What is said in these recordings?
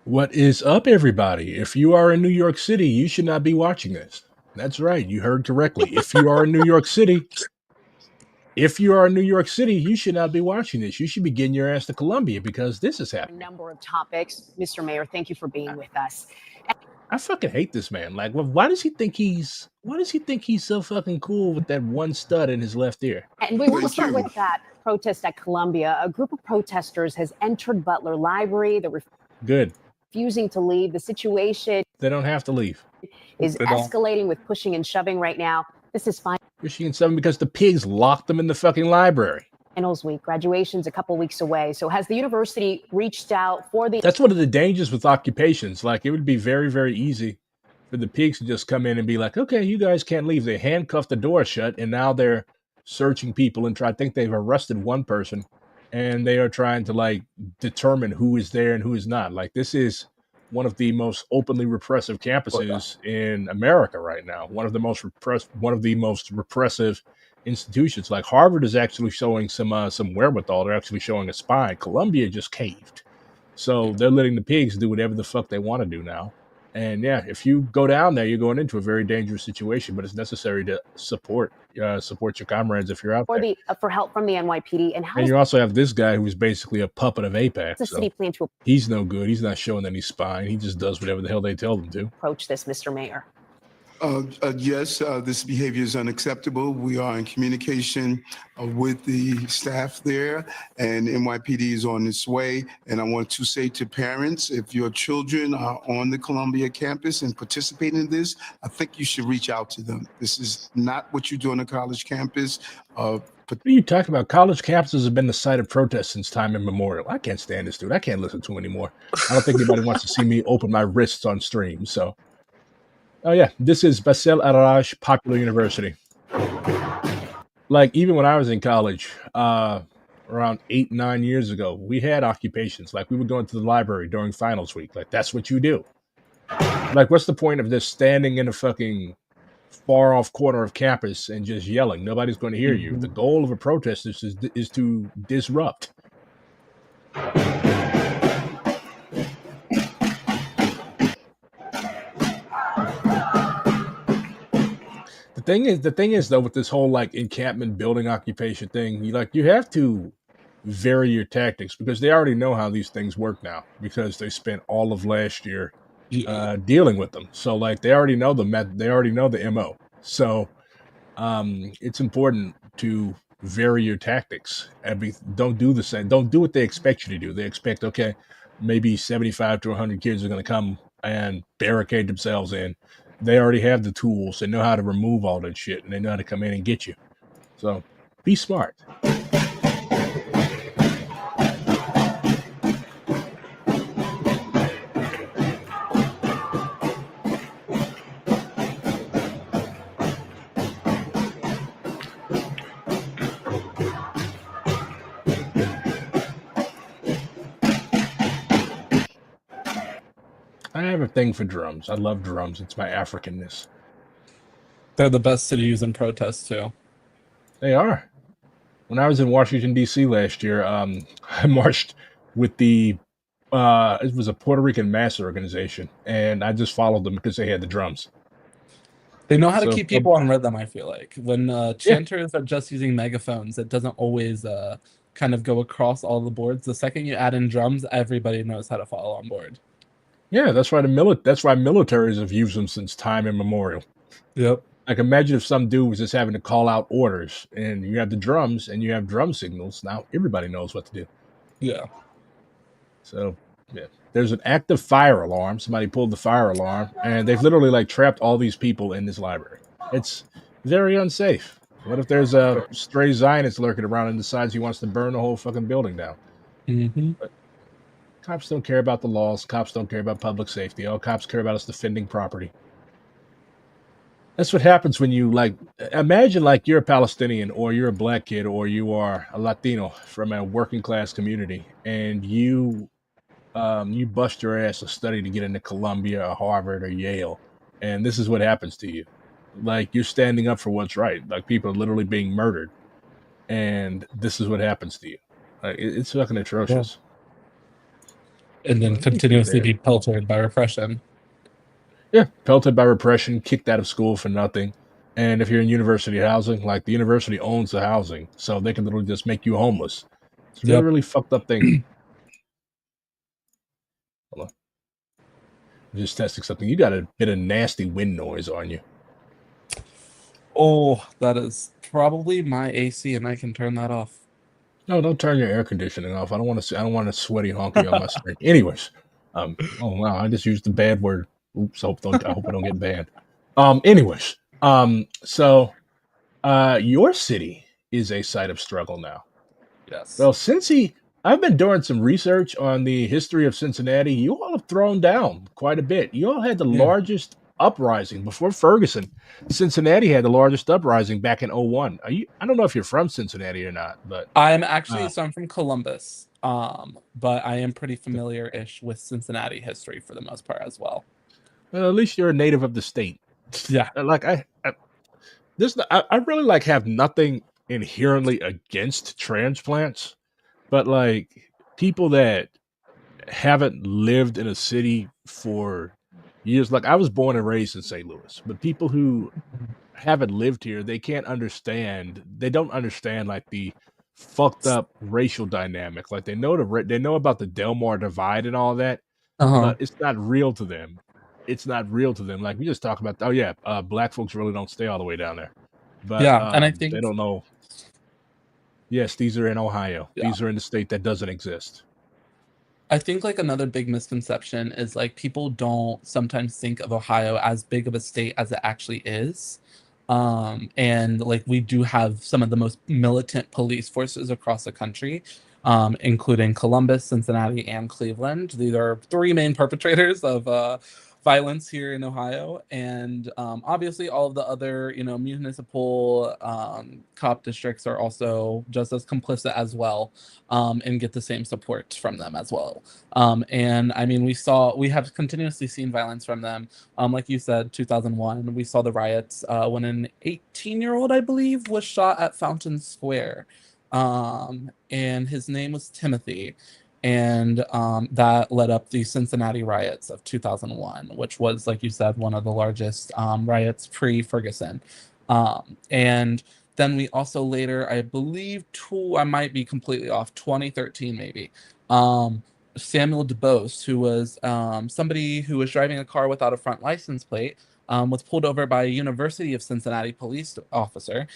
What is up, everybody? If you are in New York City, you should not be watching this. That's right, you heard correctly. If you are in New York City, you should not be watching this. You should be getting your ass to Columbia because this is A happening. number of topics. Mr. Mayor, thank you for being with us. I fucking hate this man. Like, why does he think he's so fucking cool with that one stud in his left ear? And we want to start with that protest at Columbia. A group of protesters has entered Butler Library. They're Good. refusing to leave. The situation They don't have to leave. is escalating with pushing and shoving right now. This is Pushing and shoving because the pigs locked them in the fucking library. finals week. Graduation's a couple weeks away. So has the university reached out for the... That's one of the dangers with occupations. Like, it would be very, very easy for the pigs to just come in and be like, okay, you guys can't leave. They handcuffed the door shut, and now they're searching people and I think they've arrested one person, and they are trying to, like, determine who is there and who is not. Like, this is one of the most openly repressive campuses in America right now. One of the most repressive institutions. Like, Harvard is actually showing some wherewithal. They're actually showing a spine. Columbia just caved. So they're letting the pigs do whatever the fuck they want to do now. And yeah, if you go down there, you're going into a very dangerous situation, but it's necessary to support your comrades if you're out there. For help from the NYPD. And you also have this guy who's basically a puppet of APAC. The city plan to he's no good. He's not showing any spine. He just does whatever the hell they tell him to. Approach this, Mr. Mayor. Yes, this behavior is unacceptable. We are in communication with the staff there, and NYPD is on its way. And I want to say to parents, if your children are on the Columbia campus and participating in this, I think you should reach out to them. This is not what you do on a college campus. What are you talking about? College campuses have been the site of protests since time immemorial. I can't stand this dude. I can't listen to him anymore. I don't think anybody wants to see me open my wrists on stream, so... Oh yeah, this is Basel Araj Popular University. Like, even when I was in college, around 8-9 years ago, we had occupations. Like, we would go into the library during finals week. Like, that's what you do. Like, what's the point of just standing in a fucking far off corner of campus and just yelling? Nobody's going to hear you. The goal of a protest is to disrupt. The thing is though, with this whole like encampment building occupation thing, you have to vary your tactics because they already know how these things work now because they spent all of last year dealing with them. So like they already know the MO. So it's important to vary your tactics and don't do the same. Don't do what they expect you to do. They expect, okay, maybe 75 to 100 kids are going to come and barricade themselves in. They already have the tools. They know how to remove all that shit, and they know how to come in and get you. So be smart. I have a thing for drums. I love drums. It's my Africanness. They're the best to use in protests, too. They are. When I was in Washington, D.C. last year, I marched with it was a Puerto Rican mass organization, and I just followed them because they had the drums. They know how to keep people on rhythm, I feel like. When chanters are just using megaphones, it doesn't always kind of go across all the boards. The second you add in drums, everybody knows how to follow on board. Yeah, that's why militaries have used them since time immemorial. Yep. Like, imagine if some dude was just having to call out orders, and you have the drums, and you have drum signals. Now everybody knows what to do. Yeah. So, yeah. There's an active fire alarm. Somebody pulled the fire alarm, and they've literally, like, trapped all these people in this library. It's very unsafe. What if there's a stray Zionist lurking around and decides he wants to burn the whole fucking building down? Mm-hmm. But cops don't care about the laws. Cops don't care about public safety. All cops care about is defending property. That's what happens when you, like, imagine like you're a Palestinian or you're a black kid or you are a Latino from a working class community, and you bust your ass to study to get into Columbia or Harvard or Yale, and this is what happens to you. Like, you're standing up for what's right. Like, people are literally being murdered, and this is what happens to you. Like, it's fucking atrocious. and then continuously be pelted by repression. Yeah, pelted by repression, kicked out of school for nothing. And if you're in university housing, like the university owns the housing, so they can literally just make you homeless. It's a really, really fucked up thing. Hold on. I'm just testing something. You got a bit of nasty wind noise on you. Oh, that is probably my AC, and I can turn that off. No, don't turn your air conditioning off. I don't want to. I don't want a sweaty honky on my screen. Anyways, oh wow, I just used the bad word. Oops. I hope I don't get banned. Anyways, so your city is a site of struggle now. Yes. Well, I've been doing some research on the history of Cincinnati. You all have thrown down quite a bit. You all had the largest uprising before Ferguson. Cincinnati had the largest uprising back in 01. I don't know if you're from Cincinnati or not, but I'm actually so I'm from Columbus. But I am pretty familiar-ish with Cincinnati history for the most part as well. Well, at least you're a native of the state. Yeah. Like I really have nothing inherently against transplants, but like people that haven't lived in a city for years, like I was born and raised in St. Louis, but people who haven't lived here, they don't understand like the fucked up racial dynamic. Like they know about the Delmar divide and all that, but it's not real to them. Like we just talk about, black folks really don't stay all the way down there. But and I think they don't know. Yes, these are in Ohio. Yeah. These are in the state that doesn't exist. I think like another big misconception is like people don't sometimes think of Ohio as big of a state as it actually is. And like we do have some of the most militant police forces across the country, including Columbus, Cincinnati, and Cleveland. These are three main perpetrators of violence here in Ohio, and obviously all of the other municipal cop districts are also just as complicit as well, and get the same support from them as well. And I mean, we have continuously seen violence from them. Like you said, 2001, we saw the riots when an 18-year-old, I believe, was shot at Fountain Square, and his name was Timothy. And that led up the Cincinnati riots of 2001, which was, like you said, one of the largest riots pre-Ferguson. And then we also later, I believe, I might be completely off, 2013 maybe, Samuel DuBose, who was somebody who was driving a car without a front license plate, was pulled over by a University of Cincinnati police officer,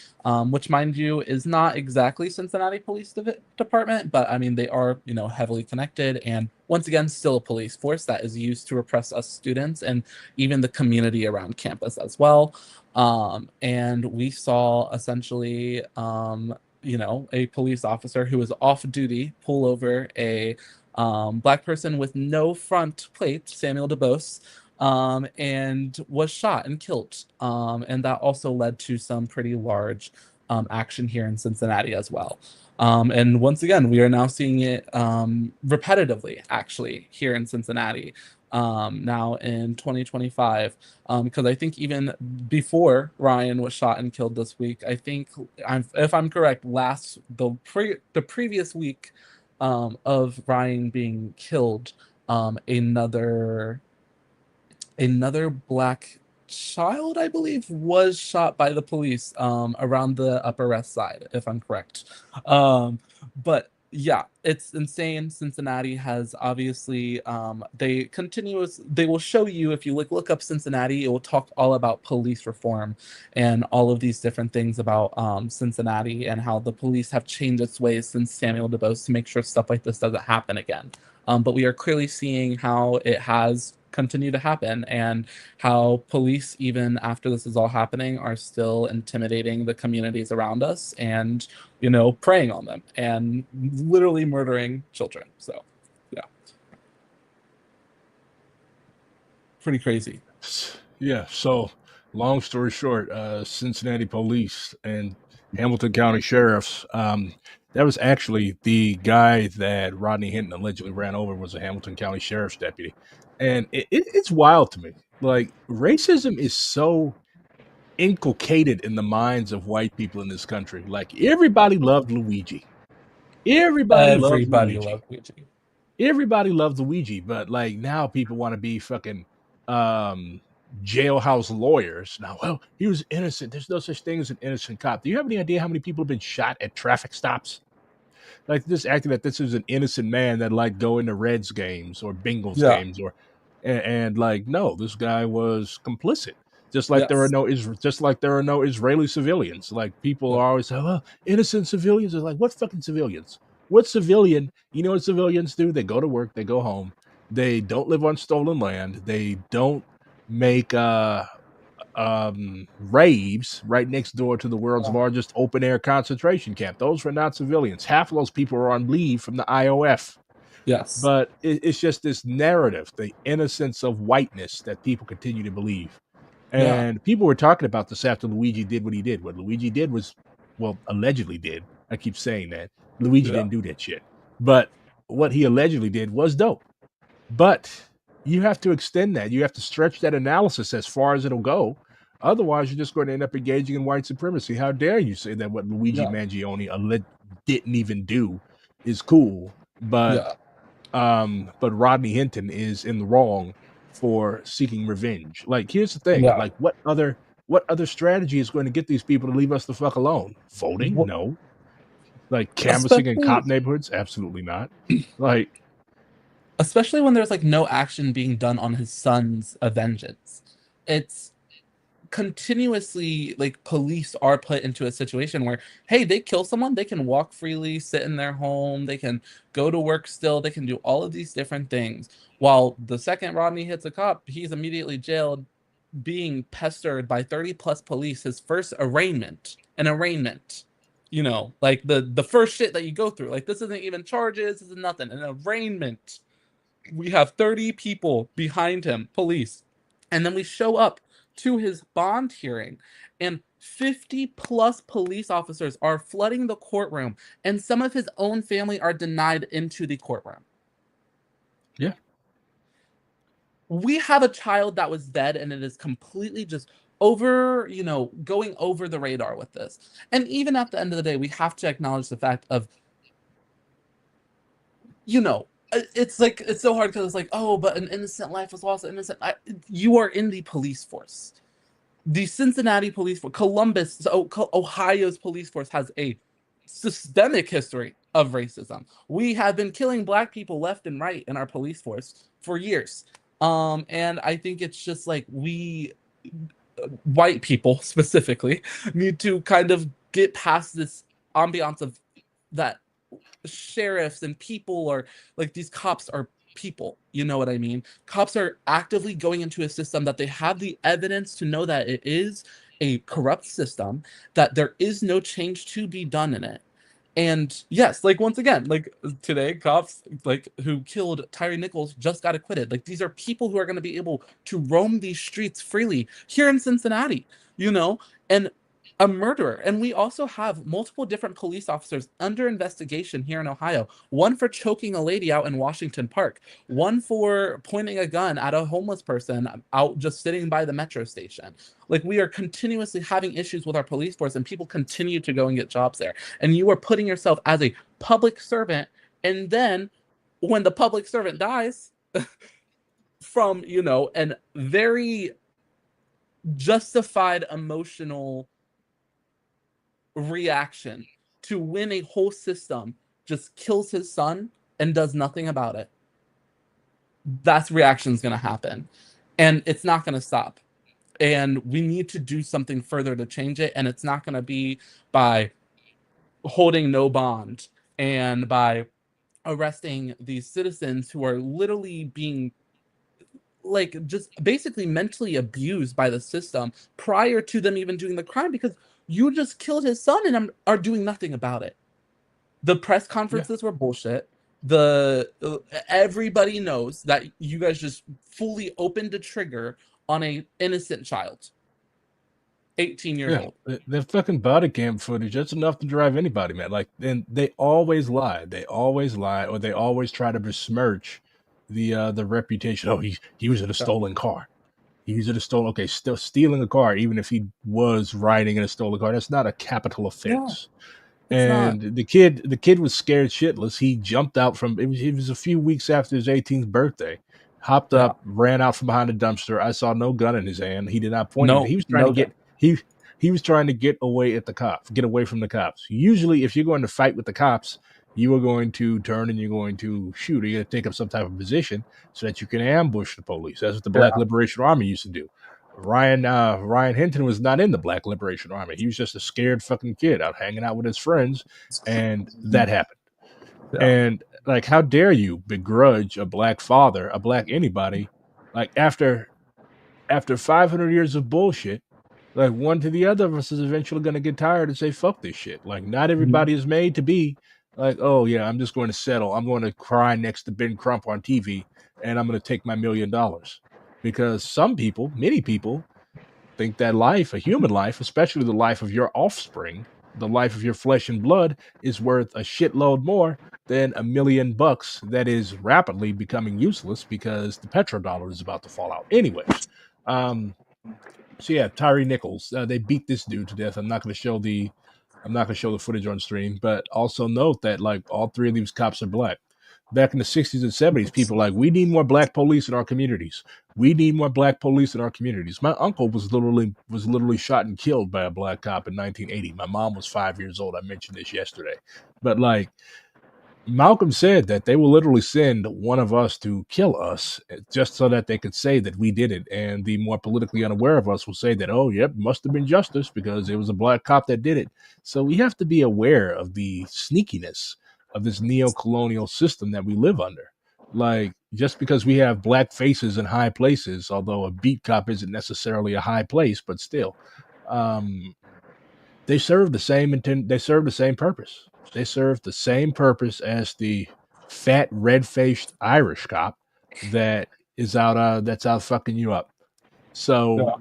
which, mind you, is not exactly Cincinnati Police Department, but I mean, they are, heavily connected, and once again, still a police force that is used to repress us students and even the community around campus as well. And we saw essentially, a police officer who was off duty pull over a black person with no front plate, Samuel DuBose, and was shot and killed. And that also led to some pretty large action here in Cincinnati as well. And once again, we are now seeing it repetitively, actually, here in Cincinnati now in 2025. Because I think even before Ryan was shot and killed this week, I think, if I'm correct, the previous week of Ryan being killed, another black child, I believe, was shot by the police around the Upper West Side, if I'm correct. But yeah, it's insane. Cincinnati has obviously they will show you, if you look up Cincinnati, it will talk all about police reform and all of these different things about Cincinnati and how the police have changed its ways since Samuel DuBose to make sure stuff like this doesn't happen again. But we are clearly seeing how it has continued to happen, and how police, even after this is all happening, are still intimidating the communities around us and, preying on them and literally murdering children. So, yeah. Pretty crazy. Yeah. So, long story short, Cincinnati police and Hamilton County sheriffs, that was actually the guy that Rodney Hinton allegedly ran over, was a Hamilton County sheriff's deputy. And it's wild to me. Like, racism is so inculcated in the minds of white people in this country. Like, everybody loved Luigi. Everybody loved Luigi. everybody loved Luigi, but like now people want to be fucking jailhouse lawyers. Now, well, he was innocent. There's no such thing as an innocent cop. Do you have any idea how many people have been shot at traffic stops? Like just acting that this is an innocent man that like go into Reds games or Bengals games or and like no, this guy was complicit. Just like there are no Israeli civilians. Like people are always saying, well, innocent civilians. Is like what fucking civilians? What civilian? You know what civilians do? They go to work, they go home, they don't live on stolen land, they don't make raves right next door to the world's largest open air concentration camp. Those were not civilians. Half of those people were on leave from the IOF. Yes. But it's just this narrative, the innocence of whiteness that people continue to believe. And people were talking about this after Luigi did what he did. What Luigi did was, well, allegedly did. I keep saying that. Luigi didn't do that shit. But what he allegedly did was dope. But you have to extend that. You have to stretch that analysis as far as it'll go. Otherwise, you're just going to end up engaging in white supremacy. How dare you say that what Luigi Mangione didn't even do is cool, but Rodney Hinton is in the wrong for seeking revenge. Like, here's the thing: like, what other strategy is going to get these people to leave us the fuck alone? Voting? No. Like canvassing in cop neighborhoods? Absolutely not. Like, especially when there's like no action being done on his son's vengeance. It's continuously like police are put into a situation where, hey, they kill someone, they can walk freely, sit in their home, they can go to work still, they can do all of these different things. While the second Rodney hits a cop, he's immediately jailed, being pestered by 30 plus police, his first arraignment. You know, like the first shit that you go through. Like, this isn't even charges, this is nothing. An arraignment. We have 30 people behind him, police. And then we show up to his bond hearing, and 50 plus police officers are flooding the courtroom, and some of his own family are denied into the courtroom. Yeah. We have a child that was dead, and it is completely just over, you know, going over the radar with this. And even at the end of the day, we have to acknowledge the fact of, you know, it's like, it's so hard because it's like, oh, but an innocent life was lost. You are in the police force. The Cincinnati police force, Columbus, Ohio's police force has a systemic history of racism. We have been killing Black people left and right in our police force for years. And I think it's just like we, white people specifically, need to kind of get past this ambiance of that sheriffs and people are like, these cops are people, you know what I mean? Cops are actively going into a system that they have the evidence to know that it is a corrupt system, that there is no change to be done in it. And yes, like, once again, like today, cops like who killed Tyree Nichols just got acquitted. Like, these are people who are going to be able to roam these streets freely here in Cincinnati, you know, and a murderer. And we also have multiple different police officers under investigation here in Ohio. One for choking a lady out in Washington Park. One for pointing a gun at a homeless person out just sitting by the metro station. Like, we are continuously having issues with our police force, and people continue to go and get jobs there. And you are putting yourself as a public servant, and then when the public servant dies from, you know, an very justified emotional reaction to when a whole system just kills his son and does nothing about it, that's reaction's going to happen, and it's not going to stop. And we need to do something further to change it, and it's not going to be by holding no bond and by arresting these citizens who are literally being like just basically mentally abused by the system prior to them even doing the crime, because you just killed his son and are doing nothing about it. The press conferences were bullshit. Everybody knows that you guys just fully opened a trigger on a innocent child, 18 years old. The fucking body cam footage, that's enough to drive anybody mad. Like, and they always lie. Or they always try to besmirch the reputation. Oh, he was in a stolen car. He was in a stolen. Okay, still stealing a car, even if he was riding in a stolen car, that's not a capital offense. And the kid was scared shitless. He jumped out from it was a few weeks after his 18th birthday. Hopped up, ran out from behind a dumpster. I saw no gun in his hand. He did not point anything. He was trying to get he was trying to get away at the cops, get away from the cops. Usually, if you're going to fight with the cops, you are going to turn and you're going to shoot. Or you're going to take up some type of position so that you can ambush the police. That's what the Black Liberation Army used to do. Ryan Hinton was not in the Black Liberation Army. He was just a scared fucking kid out hanging out with his friends, and that happened. Yeah. And like, how dare you begrudge a black father, a black anybody, like after 500 years of bullshit, like one to the other of us is eventually going to get tired and say, fuck this shit. Like, not everybody is made to be like, oh yeah, I'm just going to settle. I'm going to cry next to Ben Crump on TV and I'm going to take my $1 million. Because some people, many people, think that life, a human life, especially the life of your offspring, the life of your flesh and blood, is worth a shitload more than $1 million that is rapidly becoming useless because the petrodollar is about to fall out. Anyways, so yeah, Tyree Nichols, they beat this dude to death. I'm not going to show the footage on stream, but also note that like all three of these cops are black. Back in the 60s and 70s, people were like, we need more black police in our communities. We need more black police in our communities. My uncle was literally shot and killed by a black cop in 1980. My mom was 5 years old. I mentioned this yesterday. But like Malcolm said that they will literally send one of us to kill us just so that they could say that we did it. And the more politically unaware of us will say that, oh, yep, must have been justice because it was a black cop that did it. So we have to be aware of the sneakiness of this neo-colonial system that we live under. Like, just because we have black faces in high places, although a beat cop isn't necessarily a high place, but still, they serve the same intent. They serve the same purpose. They serve the same purpose as the fat, red-faced Irish cop that is out. That's out fucking you up. So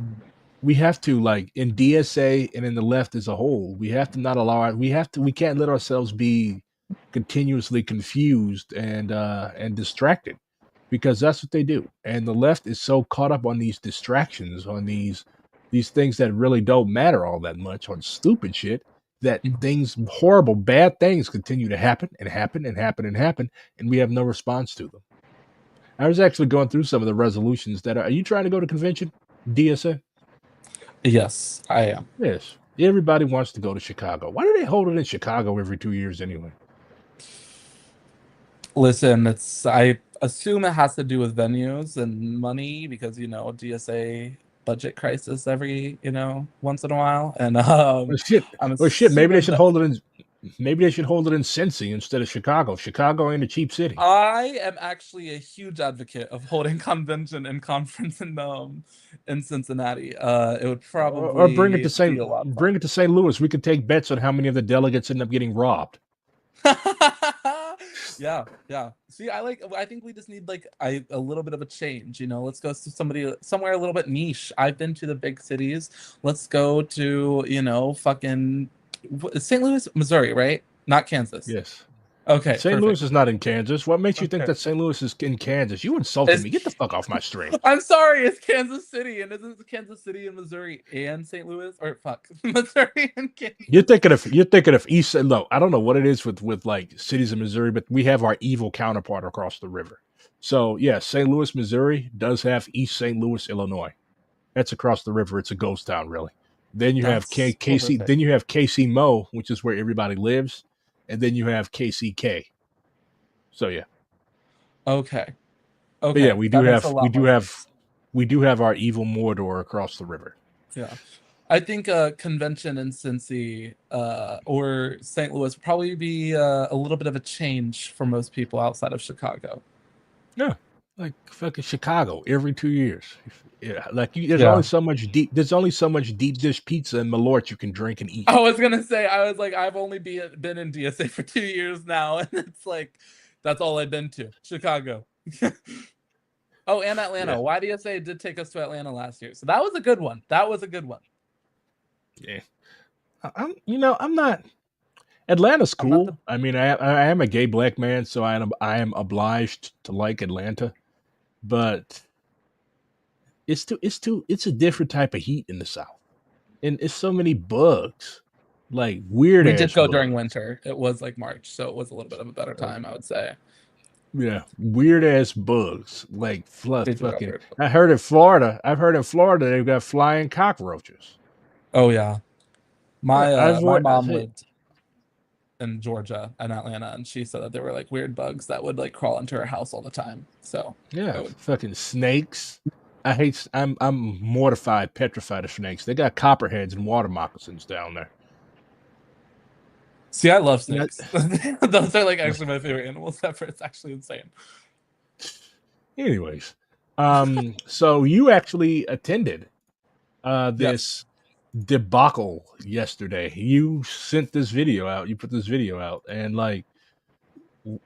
we have to, like, in DSA and in the left as a whole, we have to not allow. We can't let ourselves be continuously confused and distracted, because that's what they do. And the left is so caught up on these distractions, on these things that really don't matter all that much, on stupid shit, that horrible, bad things continue to happen and happen and happen and happen, and we have no response to them. I was actually going through some of the resolutions that are you trying to go to convention, DSA? Yes, I am. Yes. Everybody wants to go to Chicago. Why do they hold it in Chicago every 2 years anyway? Listen, I assume it has to do with venues and money because, DSA budget crisis every, once in a while. And shit. Maybe they should hold it in Cincy instead of Chicago. Chicago ain't a cheap city. I am actually a huge advocate of holding convention and conference in Cincinnati. It would probably or bring it to St. Louis. We could take bets on how many of the delegates end up getting robbed. Yeah. See, I think we just need a little bit of a change. Let's go to somewhere a little bit niche. I've been to the big cities. Let's go to fucking St. Louis, Missouri, right? Not Kansas. Yes. Okay. St. Louis is not in Kansas. What makes you think that St. Louis is in Kansas? You insulted me. Get the fuck off my stream. I'm sorry. It's Kansas City, and isn't Kansas City and Missouri and St. Louis, or Missouri and Kansas? You're thinking of East. No, I don't know what it is with like cities in Missouri, but we have our evil counterpart across the river. So yeah, St. Louis, Missouri does have East St. Louis, Illinois. That's across the river. It's a ghost town, really. Then you have KC. Then you have KC Mo, which is where everybody lives. And then you have KCK. So yeah. Okay. But yeah, we do have our evil Mordor across the river. Yeah. I think a convention in Cincy or St. Louis would probably be a little bit of a change for most people outside of Chicago. Yeah. Like fucking Chicago every 2 years. Yeah, there's only so much deep dish pizza and Malort you can drink and eat. I was gonna say, I've only been in DSA for 2 years now, and it's like that's all I've been to. Chicago. Oh, and Atlanta. Yeah. YDSA did take us to Atlanta last year, so that was a good one. Yeah, I'm not. Atlanta's cool. I mean, I am a gay black man, so I am obliged to like Atlanta, but it's a different type of heat in the South, and it's so many bugs. like weird We ass did go bugs. during winter. It was like March, so it was a little bit of a better time, I would say. Yeah, weird ass bugs, like They do have fucking. weird bugs. I heard in Florida. I've heard in Florida they've got flying cockroaches. Oh yeah, I've my mom lived in Georgia and Atlanta, and she said that there were like weird bugs that would like crawl into her house all the time. So yeah, fucking snakes. I'm mortified, petrified of snakes. They got copperheads and water moccasins down there. See, I love snakes. Those are like actually my favorite animals ever. It's actually insane. Anyways, so you actually attended this debacle yesterday. You sent this video out. You put this video out, and like,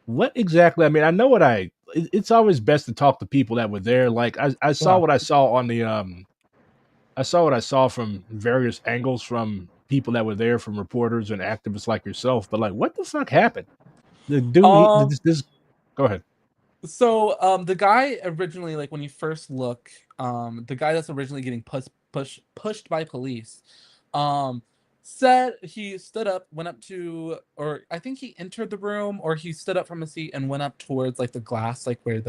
what exactly? I mean, I know what it's always best to talk to people that were there. Like, I saw what I saw on the I saw what I saw from various angles from people that were there, from reporters and activists like yourself. But like, what the fuck happened? The dude, this go ahead. So the guy originally, like when you first look, the guy that's originally getting pushed by police, said he stood up, went up to, or I think he entered the room, or he stood up from a seat and went up towards like the glass, like where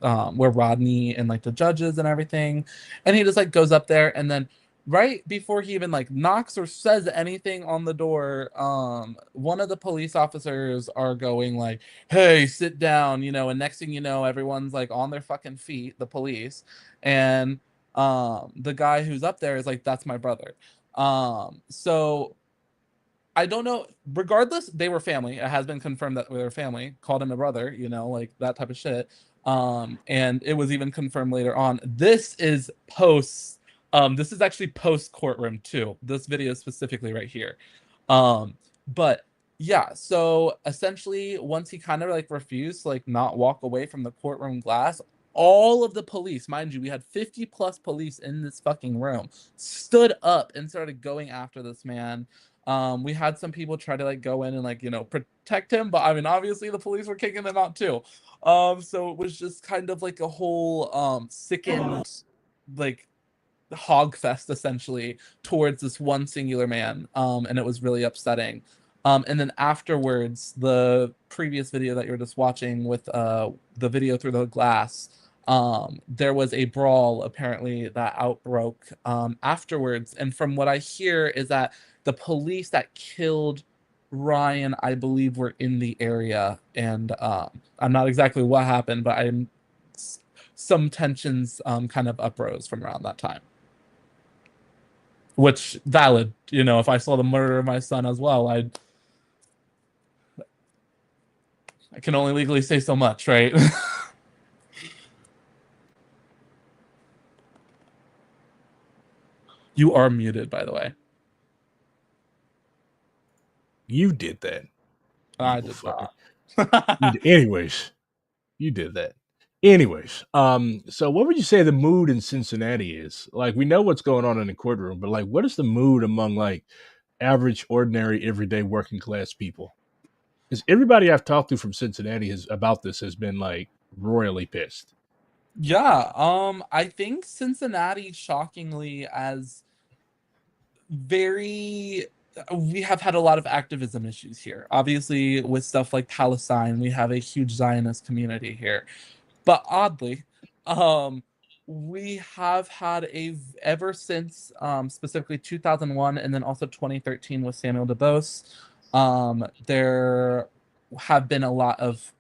Rodney and like the judges and everything, and he just like goes up there, and then right before he even like knocks or says anything on the door, one of the police officers are going like, hey, sit down, and next thing you know, everyone's like on their fucking feet, the police, and the guy who's up there is like, that's my brother. So I don't know, regardless, they were family. It has been confirmed that they were family, called him a brother, like that type of shit. And it was even confirmed later on. This is actually post courtroom too. This video specifically right here. But yeah, so essentially once he kind of like refused to like not walk away from the courtroom glass, all of the police, mind you, we had 50 plus police in this fucking room, stood up and started going after this man. We had some people try to like go in and like, protect him, but I mean, obviously the police were kicking them out too. So it was just kind of like a whole sickened like hog fest essentially towards this one singular man, and it was really upsetting. And then afterwards, the previous video that you were just watching with the video through the glass, there was a brawl apparently that outbroke afterwards, and from what I hear is that the police that killed Ryan, I believe, were in the area, and I'm not exactly what happened, but some tensions kind of uprose from around that time. Which valid, if I saw the murder of my son as well, I can only legally say so much, right? You are muted, by the way. You did that. I did not. Anyways, you did that. Anyways, so what would you say the mood in Cincinnati is? Like, we know what's going on in the courtroom, but like, what is the mood among like average, ordinary, everyday working class people? Because everybody I've talked to from Cincinnati has been like royally pissed. Yeah, I think Cincinnati, shockingly, we have had a lot of activism issues here. Obviously, with stuff like Palestine, we have a huge Zionist community here. But oddly, we have had ever since specifically 2001 and then also 2013 with Samuel DuBose, there have been a lot of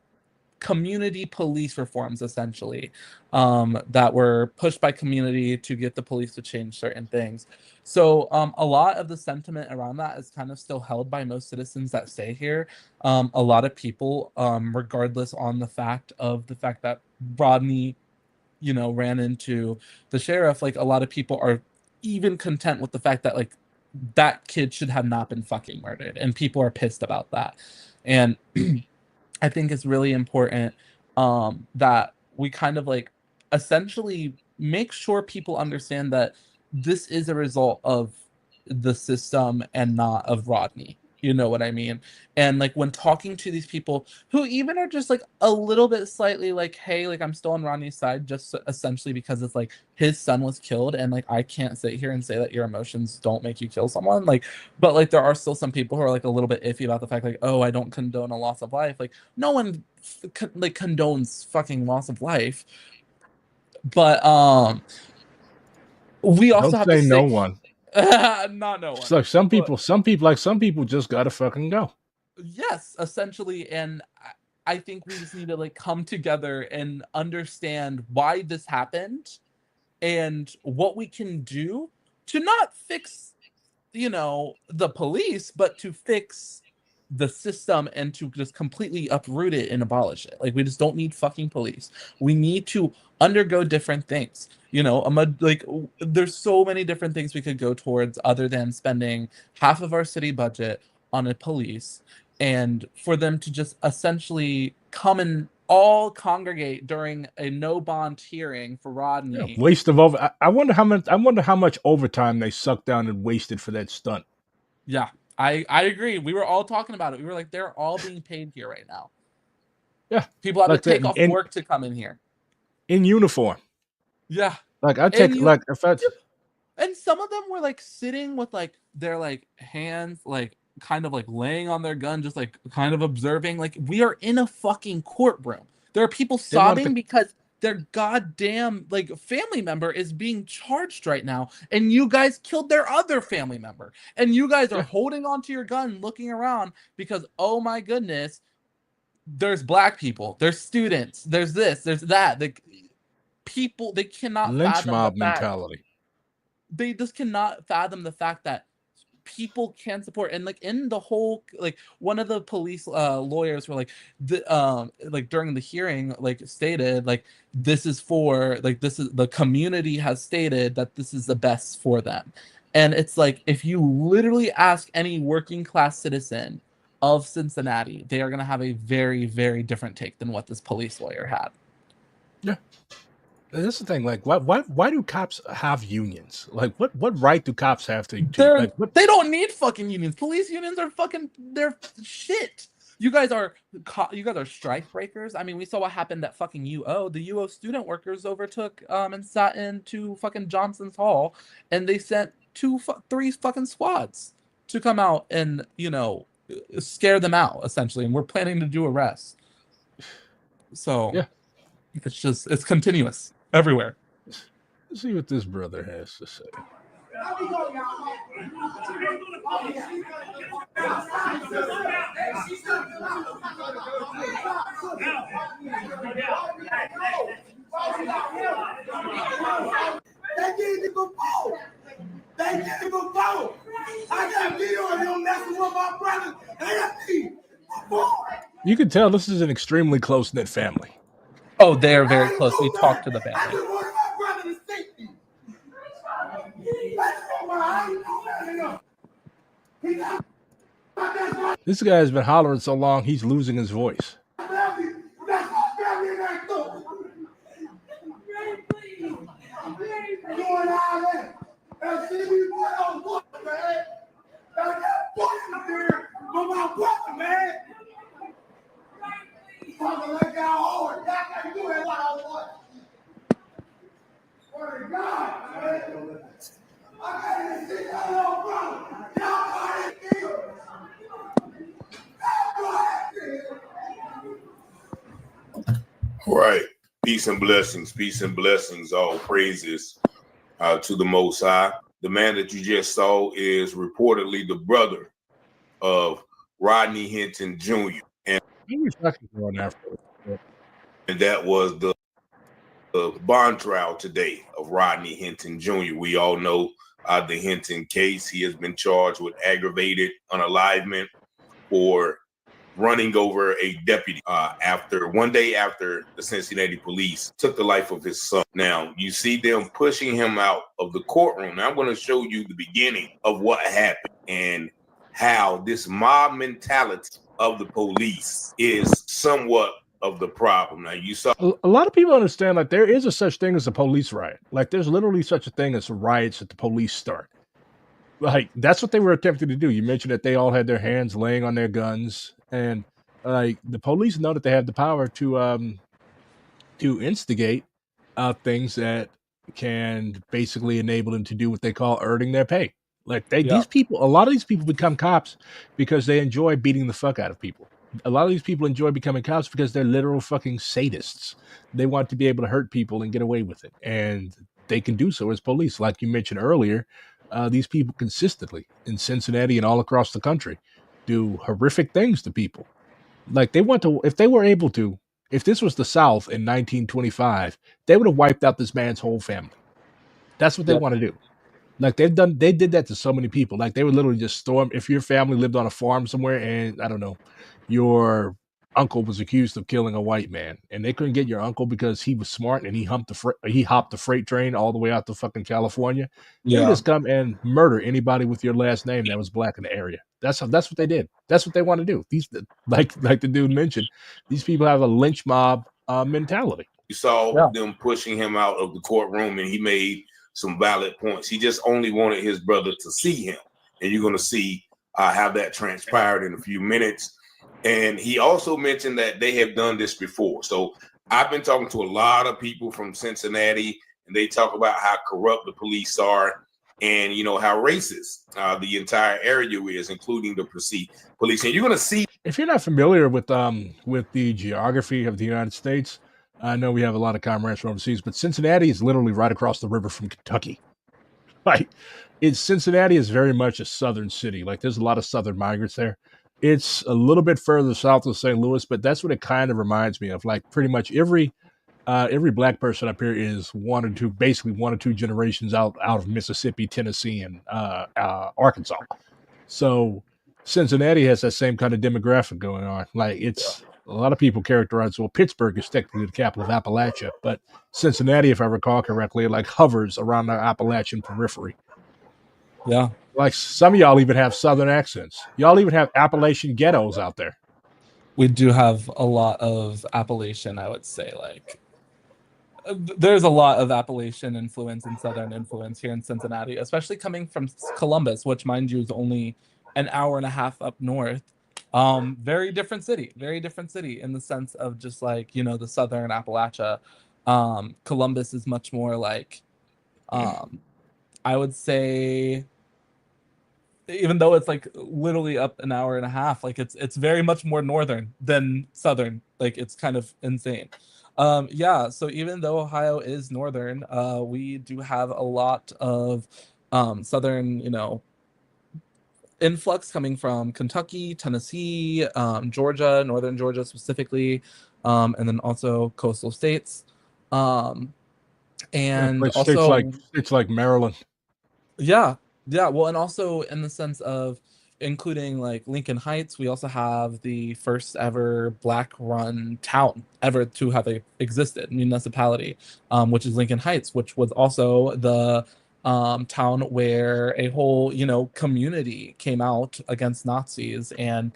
community police reforms essentially that were pushed by community to get the police to change certain things. So a lot of the sentiment around that is kind of still held by most citizens that stay here. A lot of people, regardless on the fact that Rodney, ran into the sheriff, like a lot of people are even content with the fact that like that kid should have not been fucking murdered, and people are pissed about that. And I think it's really important that we kind of like essentially make sure people understand that this is a result of the system and not of Rodney. You know what I mean? And like when talking to these people who even are just like a little bit slightly like, hey, like I'm still on Rodney's side, just essentially because it's like his son was killed, and like I can't sit here and say that your emotions don't make you kill someone. Like, but like there are still some people who are like a little bit iffy about the fact like, oh, I don't condone a loss of life. Like no one like condones fucking loss of life. But we also Don't have say to no say one. not no one. It's like some people just gotta fucking go. Yes, essentially, and I think we just need to like come together and understand why this happened and what we can do to not fix, you know, the police, but to fix the system and to just completely uproot it and abolish it. Like we just don't need fucking police. We need to undergo different things. You know, like there's so many different things we could go towards other than spending half of our city budget on a police, and for them to just essentially come and all congregate during a no bond hearing for Rodney. Yeah, waste of over. I wonder how much. I wonder how much overtime they sucked down and wasted for that stunt. Yeah, I agree. We were all talking about it. We were like, they're all being paid here right now. Yeah, people have like to take that, off work to come in here. In uniform. Yeah, like I take like if I. And some of them were like sitting with like their like hands like kind of like laying on their gun, just like kind of observing. Like we are in a fucking courtroom. There are people sobbing because their goddamn like family member is being charged right now, and you guys killed their other family member, and you guys are holding onto your gun, looking around because oh my goodness, there's black people, there's students, there's this, there's that. The people, they cannot lynch fathom mob the fact. mentality. They just cannot fathom the fact that people can support, and like in the whole like one of the police lawyers were like like during the hearing like stated like this is for like this is the community has stated that this is the best for them. And it's like if you literally ask any working class citizen of Cincinnati, they are going to have a very, very different take than what this police lawyer had. Yeah. That's the thing. Like, why do cops have unions? Like, what right do cops have to like, they don't need fucking unions. Police unions are fucking, they're shit. You guys are strike breakers. I mean, we saw what happened at fucking UO. The UO student workers overtook and sat into fucking Johnson's Hall, and they sent 3 fucking squads to come out and, you know, scare them out essentially. And we're planning to do arrests. So yeah, it's continuous everywhere. Let's see what this brother has to say. They need to go vote. They need to go vote. I got video of him messing with my brother. You can tell this is an extremely close-knit family. Oh, they're very close. We talked to the family. I just wanted my brother to see me. This guy has been hollering so long, he's losing his voice. Right. Peace and blessings, all praises to the Most High. The man that you just saw is reportedly the brother of Rodney Hinton Jr. And that was the bond trial today of Rodney Hinton Jr. We all know the Hinton case. He has been charged with aggravated unalivement for running over a deputy one day after the Cincinnati police took the life of his son. Now, you see them pushing him out of the courtroom. Now, I'm going to show you the beginning of what happened and how this mob mentality of the police is somewhat of the problem. Now, you saw a lot of people understand like there is a such thing as a police riot. Like there's literally such a thing as riots that the police start. Like that's what they were attempting to do. You mentioned that they all had their hands laying on their guns, and like the police know that they have the power to instigate things that can basically enable them to do what they call earning their pay. Like these people, a lot of these people become cops because they enjoy beating the fuck out of people. A lot of these people enjoy becoming cops because they're literal fucking sadists. They want to be able to hurt people and get away with it, and they can do so as police. Like you mentioned earlier, these people consistently in Cincinnati and all across the country do horrific things to people. Like they want to, if they were able to, if this was the South in 1925, they would have wiped out this man's whole family. That's what they want to do. Like they did that to so many people. Like they would literally just storm. If your family lived on a farm somewhere, and I don't know, your uncle was accused of killing a white man, and they couldn't get your uncle because he was smart and he hopped the freight train all the way out to fucking California. They would just come and murder anybody with your last name that was black in the area. That's what they did. That's what they want to do. These like the dude mentioned, these people have a lynch mob mentality. You saw them pushing him out of the courtroom, and he made some valid points. He just only wanted his brother to see him, and you're going to see how that transpired in a few minutes. And he also mentioned that they have done this before. So I've been talking to a lot of people from Cincinnati, and they talk about how corrupt the police are, and how racist the entire area is, including the police. And you're going to see, if you're not familiar with the geography of the United States, I know we have a lot of comrades from overseas, but Cincinnati is literally right across the river from Kentucky. Like, Cincinnati is very much a southern city. Like, there's a lot of southern migrants there. It's a little bit further south of St. Louis, but that's what it kind of reminds me of. Like, pretty much every black person up here is one or two generations out of Mississippi, Tennessee, and Arkansas. So Cincinnati has that same kind of demographic going on. Like a lot of people characterize, well, Pittsburgh is technically the capital of Appalachia, but Cincinnati, if I recall correctly, like hovers around the Appalachian periphery. Yeah. Like some of y'all even have southern accents. Y'all even have Appalachian ghettos out there. We do have a lot of Appalachian, I would say. Like, there's a lot of Appalachian influence and southern influence here in Cincinnati, especially coming from Columbus, which, mind you, is only an hour and a half up north. Very different city in the sense of just like, the southern Appalachia. Columbus is much more like, I would say, even though it's like literally up an hour and a half, like it's very much more northern than southern. Like, it's kind of insane. So even though Ohio is northern, we do have a lot of southern, influx coming from Kentucky, Tennessee, Georgia, northern Georgia specifically, and then also coastal states. And also states like Maryland. Yeah. Well, and also in the sense of including like Lincoln Heights, we also have the first ever Black-run town ever to have existed, municipality, which is Lincoln Heights, which was also the town where a whole, community came out against Nazis and,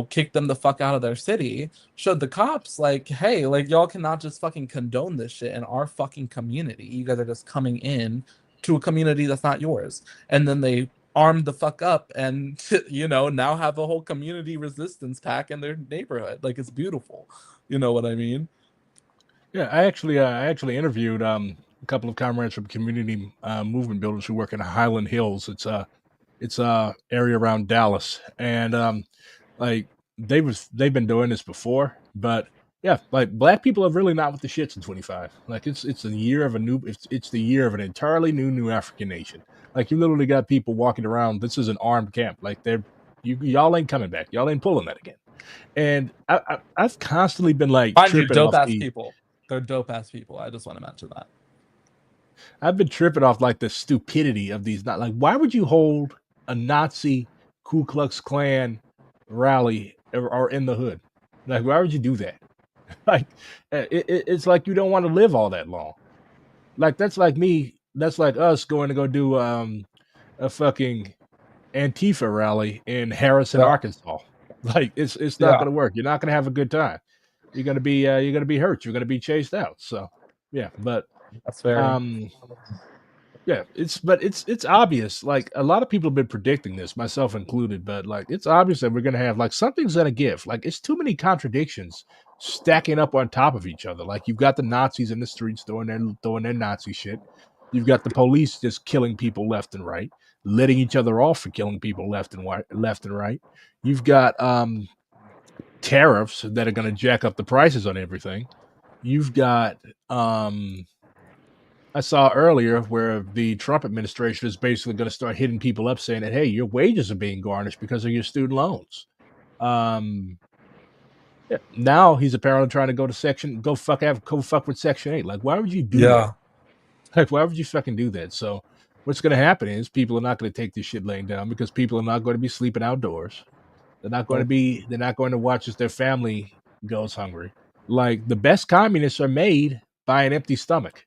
kicked them the fuck out of their city, showed the cops like, hey, like, y'all cannot just fucking condone this shit in our fucking community. You guys are just coming in to a community that's not yours. And then they armed the fuck up and, now have a whole community resistance pack in their neighborhood. Like, it's beautiful. You know what I mean? Yeah, I actually interviewed a couple of comrades from community movement builders who work in Highland Hills. It's a area around Dallas, and like they've been doing this before, but yeah, like black people are really not with the shits in 25. Like it's the year of it's the year of an entirely new African nation. Like you literally got people walking around. This is an armed camp. Like y'all ain't coming back. Y'all ain't pulling that again. And I've constantly been like tripping dope off ass people. They're dope ass people. I just want to mention that. I've been tripping off like the stupidity of these. Not like, why would you hold a Nazi Ku Klux Klan rally or in the hood? Like, why would you do that? Like, it's like you don't want to live all that long. Like that's like me. That's like us going to go do a fucking Antifa rally in Harrison, Arkansas. Like it's not going to work. You're not going to have a good time. You're going to be hurt. You're going to be chased out. So yeah, but that's fair. Yeah, it's obvious. Like a lot of people have been predicting this, myself included. But like it's obvious that we're gonna have like something's gonna give. Like it's too many contradictions stacking up on top of each other. Like you've got the Nazis in the streets throwing their Nazi shit. You've got the police just killing people left and right, letting each other off for killing people left and right. You've got tariffs that are gonna jack up the prices on everything. You've got I saw earlier where the Trump administration is basically going to start hitting people up saying that, hey, your wages are being garnished because of your student loans. Yeah, now he's apparently trying to go fuck with Section 8. Like, why would you do that? Like, why would you fucking do that? So what's going to happen is people are not going to take this shit laying down because people are not going to be sleeping outdoors. They're not going to watch as their family goes hungry. Like the best communists are made by an empty stomach.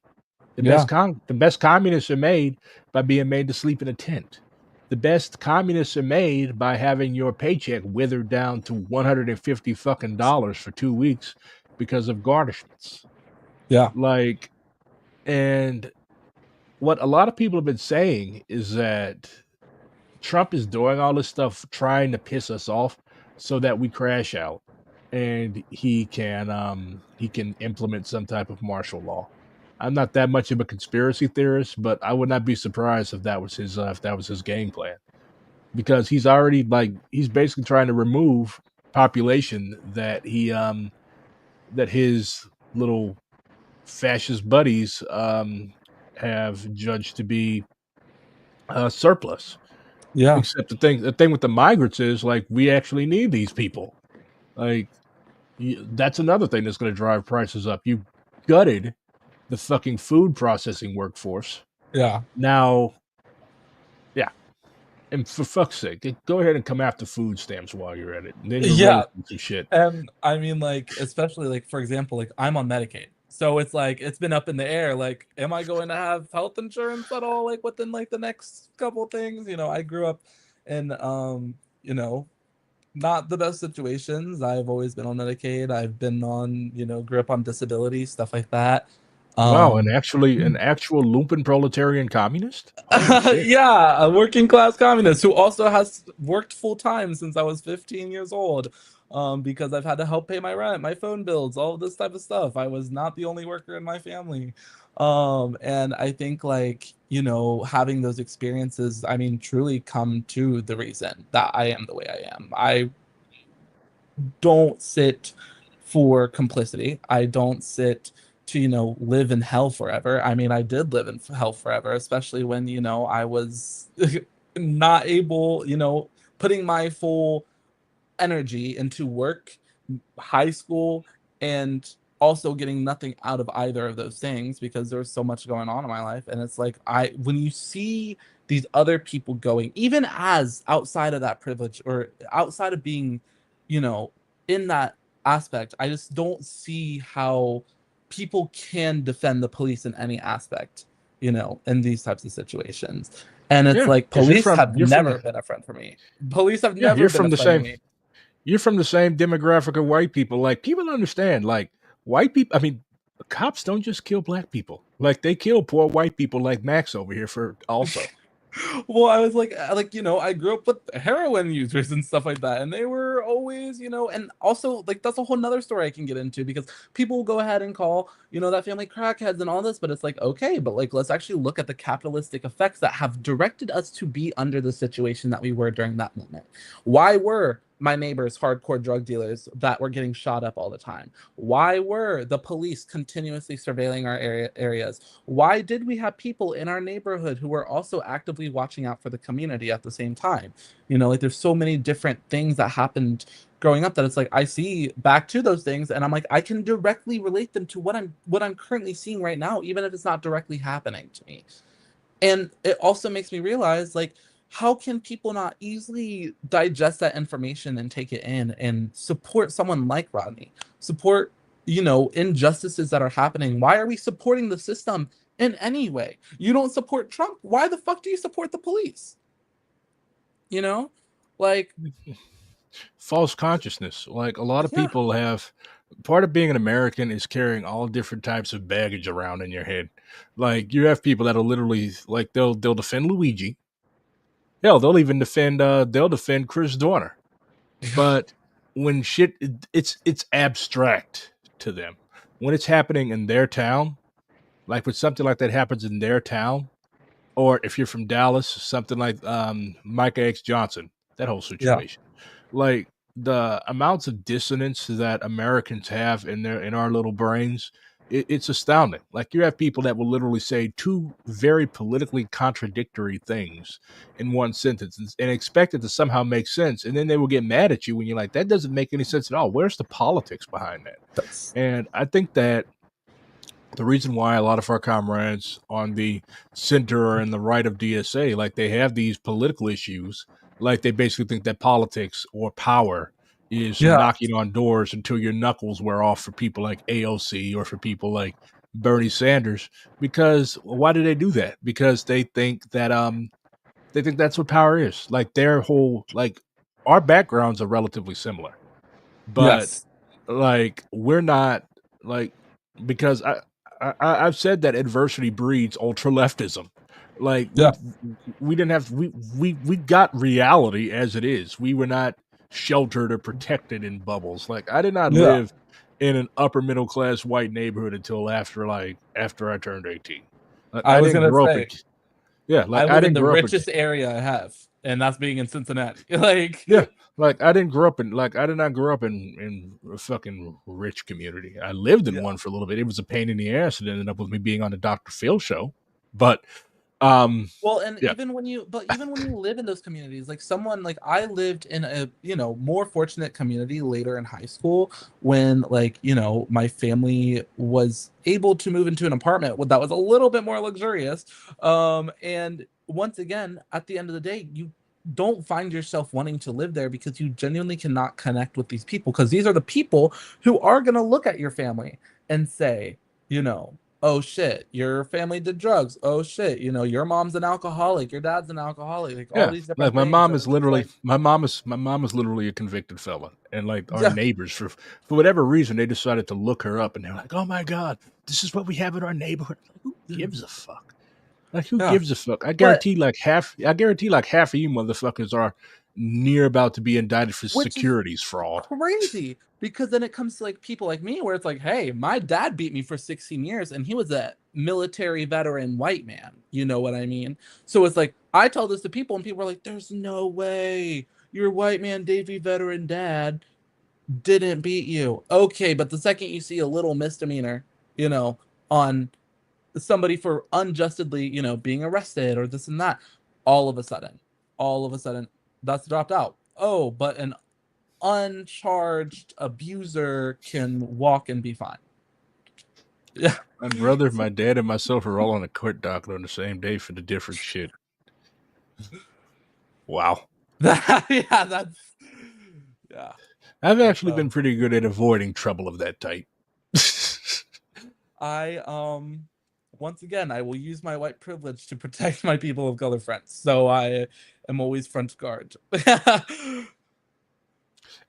The best communists are made by being made to sleep in a tent. The best communists are made by having your paycheck withered down to $150 fucking for 2 weeks because of garnishments. Yeah. Like, and what a lot of people have been saying is that Trump is doing all this stuff trying to piss us off so that we crash out and he can implement some type of martial law. I'm not that much of a conspiracy theorist, but I would not be surprised if that was his game plan, because he's already he's basically trying to remove population that that his little fascist buddies have judged to be surplus. Yeah. Except the thing with the migrants is like we actually need these people. Like that's another thing that's going to drive prices up. You gutted the fucking food processing workforce. Yeah. Now, yeah. And for fuck's sake, go ahead and come after food stamps while you're at it. And then you're ready for some shit. And I mean, like, especially like, for example, like I'm on Medicaid. So it's like it's been up in the air. Like, am I going to have health insurance at all? Like within like the next couple things? You know, I grew up in you know, not the best situations. I've always been on Medicaid. I've been on, you know, grew up on disability, stuff like that. Wow, and actually an actual lumpen proletarian communist? Yeah, a working class communist who also has worked full time since I was 15 years old. Because I've had to help pay my rent, my phone bills, all of this type of stuff. I was not the only worker in my family. And I think like, you know, having those experiences, I mean, truly come to the reason that I am the way I am. I don't sit for complicity. I don't sit to, you know, live in hell forever. I mean, I did live in hell forever, especially when, you know, I was not able, you know, putting my full energy into work, high school, and also getting nothing out of either of those things because there's so much going on in my life. And it's like when you see these other people going, even as outside of that privilege or outside of being, you know, in that aspect, I just don't see how people can defend the police in any aspect, you know, in these types of situations. And it's like police have never been a friend for me. Police have never been a friend for me. You're from the same demographic of white people. Like people understand, like white people. I mean, cops don't just kill black people. Like they kill poor white people, like Max over here for also. Well, I was like, you know, I grew up with heroin users and stuff like that, and they were always, you know, and also like that's a whole nother story I can get into because people will go ahead and call, you know, that family crackheads and all this, but it's like, okay, but like let's actually look at the capitalistic effects that have directed us to be under the situation that we were during that moment. Why were my neighbors hardcore drug dealers that were getting shot up all the time? Why were the police continuously surveilling our areas? Why did we have people in our neighborhood who were also actively watching out for the community at the same time? You know, like there's so many different things that happened growing up that it's like I see back to those things and I'm like I can directly relate them to what I'm currently seeing right now, even if it's not directly happening to me. And it also makes me realize like how can people not easily digest that information and take it in and support someone like Rodney? Support, you know, injustices that are happening. Why are we supporting the system in any way? You don't support Trump. Why the fuck do you support the police? You know? Like false consciousness. Like a lot of people have part of being an American is carrying all different types of baggage around in your head. Like you have people that'll literally like they'll defend Luigi. Hell, they'll defend Chris Dorner. But when shit it's abstract to them. When it's happening in their town, like when something like that happens in their town, or if you're from Dallas, something like Micah X Johnson, that whole situation. Like the amounts of dissonance that Americans have in our little brains, it's astounding. Like you have people that will literally say two very politically contradictory things in one sentence and expect it to somehow make sense, and then they will get mad at you when you're like, that doesn't make any sense at all. Where's the politics behind that? And I think that the reason why a lot of our comrades on the center and the right of DSA, like they have these political issues, like they basically think that politics or power is knocking on doors until your knuckles wear off for people like AOC or for people like Bernie Sanders. Because why do they do that? Because they think that that's what power is. Like their whole like our backgrounds are relatively similar, but like we're not like because I've said that adversity breeds ultra leftism. Like we didn't have we got reality as it is. We were not sheltered or protected in bubbles. Like I did not live in an upper middle class white neighborhood until after I turned 18. Like, I was gonna say, like I live in the grow up richest area I have, and that's being in Cincinnati. Like like I didn't grow up in like I did not grow up in a fucking rich community. I lived in one for a little bit. It was a pain in the ass. It ended up with me being on the Dr. Phil show. But well, and even when you live in those communities, like someone like I lived in a more fortunate community later in high school when like my family was able to move into an apartment that was a little bit more luxurious, and once again at the end of the day you don't find yourself wanting to live there because you genuinely cannot connect with these people, because these are the people who are going to look at your family and say, oh shit, your family did drugs. Oh shit, your mom's an alcoholic, your dad's an alcoholic. Like all these different like my things. mom is literally my mom is literally a convicted felon, and like our neighbors for whatever reason they decided to look her up, and they're like, oh my god, this is what we have in our neighborhood. Like, who gives a fuck? Like who gives a fuck? I guarantee like half of you motherfuckers are near about to be indicted for securities fraud. Crazy, because then it comes to like people like me where it's like, hey, my dad beat me for 16 years and he was a military veteran white man, you know what I mean? So it's like I tell this to people and people are like, there's no way your white man Davy veteran dad didn't beat you. Okay, but the second you see a little misdemeanor on somebody for unjustly being arrested or this and that, all of a sudden that's dropped out. Oh, but an uncharged abuser can walk and be fine. Yeah, my brother, my dad, and myself are all on a court docket on the same day for the different shit. Wow. I've actually been pretty good at avoiding trouble of that type. Once again, I will use my white privilege to protect my people of color friends. So I am always front guard.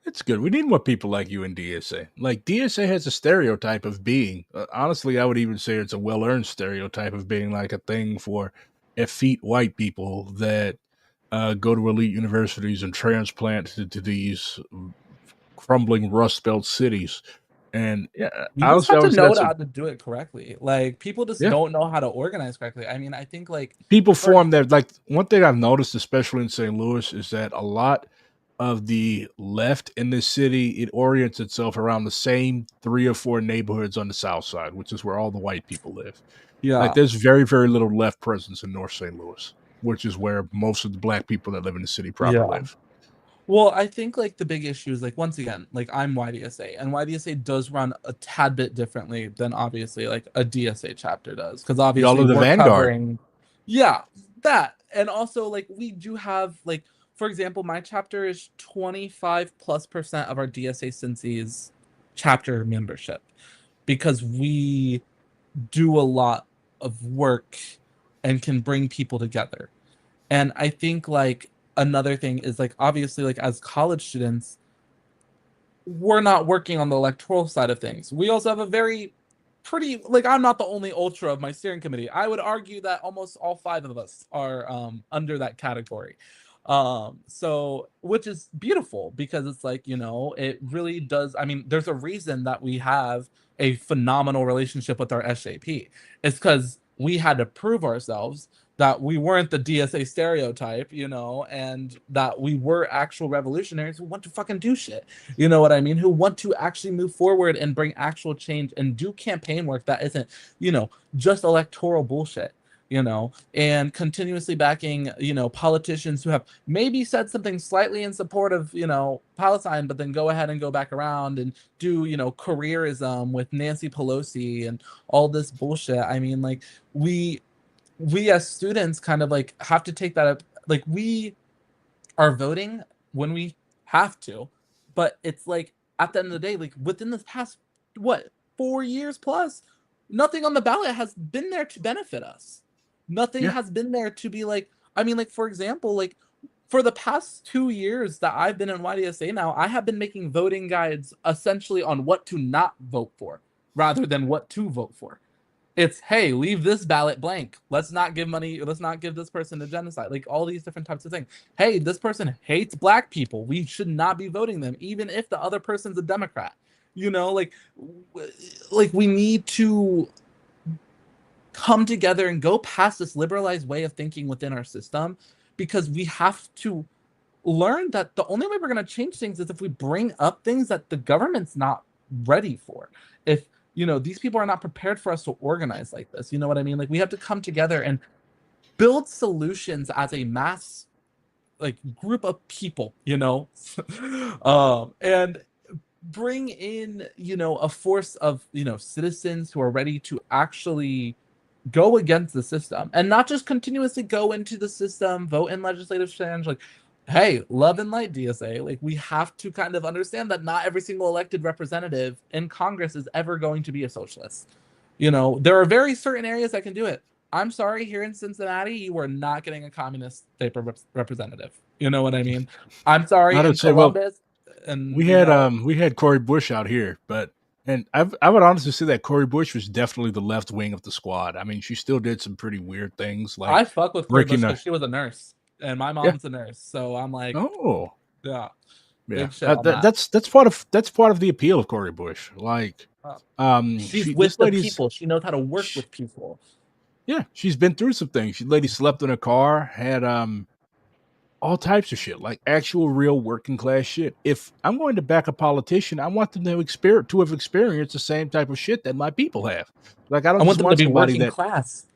It's good. We need more people like you in DSA. Like DSA has a stereotype of being, honestly, I would even say it's a well-earned stereotype of being like a thing for effete white people that go to elite universities and transplant to these crumbling rust-belt cities. And you just have to know how to do it correctly. Like people just don't know how to organize correctly. I mean, I think like people form their like one thing I've noticed, especially in St. Louis, is that a lot of the left in this city, it orients itself around the same 3 or 4 neighborhoods on the south side, which is where all the white people live. Like there's very, very little left presence in North St. Louis, which is where most of the black people that live in the city probably live. Well, I think like the big issue is like, once again, like I'm YDSA, and YDSA does run a tad bit differently than obviously like a DSA chapter does, because obviously we're Vanguard. Covering, that, and also like we do have like, for example, my chapter is 25+% of our DSA Cincy's chapter membership, because we do a lot of work and can bring people together, and I think like. Another thing is like obviously like as college students we're not working on the electoral side of things. We also have a very pretty, like, I'm not the only ultra of my steering committee. I would argue that almost all 5 of us are under that category. So, which is beautiful, because it's like, you know, it really does. I mean, there's a reason that we have a phenomenal relationship with our SJP. It's because we had to prove ourselves that we weren't the DSA stereotype, you know, and that we were actual revolutionaries who want to fucking do shit. You know what I mean? Who want to actually move forward and bring actual change and do campaign work that isn't, you know, just electoral bullshit, you know, and continuously backing, you know, politicians who have maybe said something slightly in support of, you know, Palestine, but then go ahead and go back around and do, you know, careerism with Nancy Pelosi and all this bullshit. I mean, like, we as students kind of like have to take that up. Like, we are voting when we have to, but it's like at the end of the day, like within the past, what, 4 years plus, nothing on the ballot has been there to benefit us. Nothing has been there to be like, I mean, like, for example, like for the past 2 years that I've been in YDSA now, I have been making voting guides essentially on what to not vote for rather than what to vote for. It's, hey, leave this ballot blank. Let's not give money. Let's not give this person a genocide. Like, all these different types of things. Hey, this person hates black people. We should not be voting them, even if the other person's a Democrat. You know, like we need to come together and go past this liberalized way of thinking within our system, because we have to learn that the only way we're going to change things is if we bring up things that the government's not ready for. If, you know, these people are not prepared for us to organize like this. You know what I mean? Like, we have to come together and build solutions as a mass, like, group of people, you know, and bring in, you know, a force of, you know, citizens who are ready to actually go against the system and not just continuously go into the system, vote in legislative change. Like, hey, love and light DSA. Like, we have to kind of understand that not every single elected representative in Congress is ever going to be a socialist. You know, there are very certain areas that can do it. I'm sorry, here in Cincinnati, you are not getting a communist state representative. You know what I mean? I'm sorry, in Columbus. And we had Cori Bush out here, and I would honestly say that Cori Bush was definitely the left wing of the squad. I mean, she still did some pretty weird things. Like, I fuck with Cori Bush because she was a nurse, and my mom's a nurse, so I'm like, oh, yeah. That's part of the appeal of Cori Bush. Like, she's with the people. She knows how to work with people. Yeah, she's been through some things. Lady slept in a car, had all types of shit, like actual real working class shit. If I'm going to back a politician, I want them to have experienced the same type of shit that my people have. Like, I want them to be working class.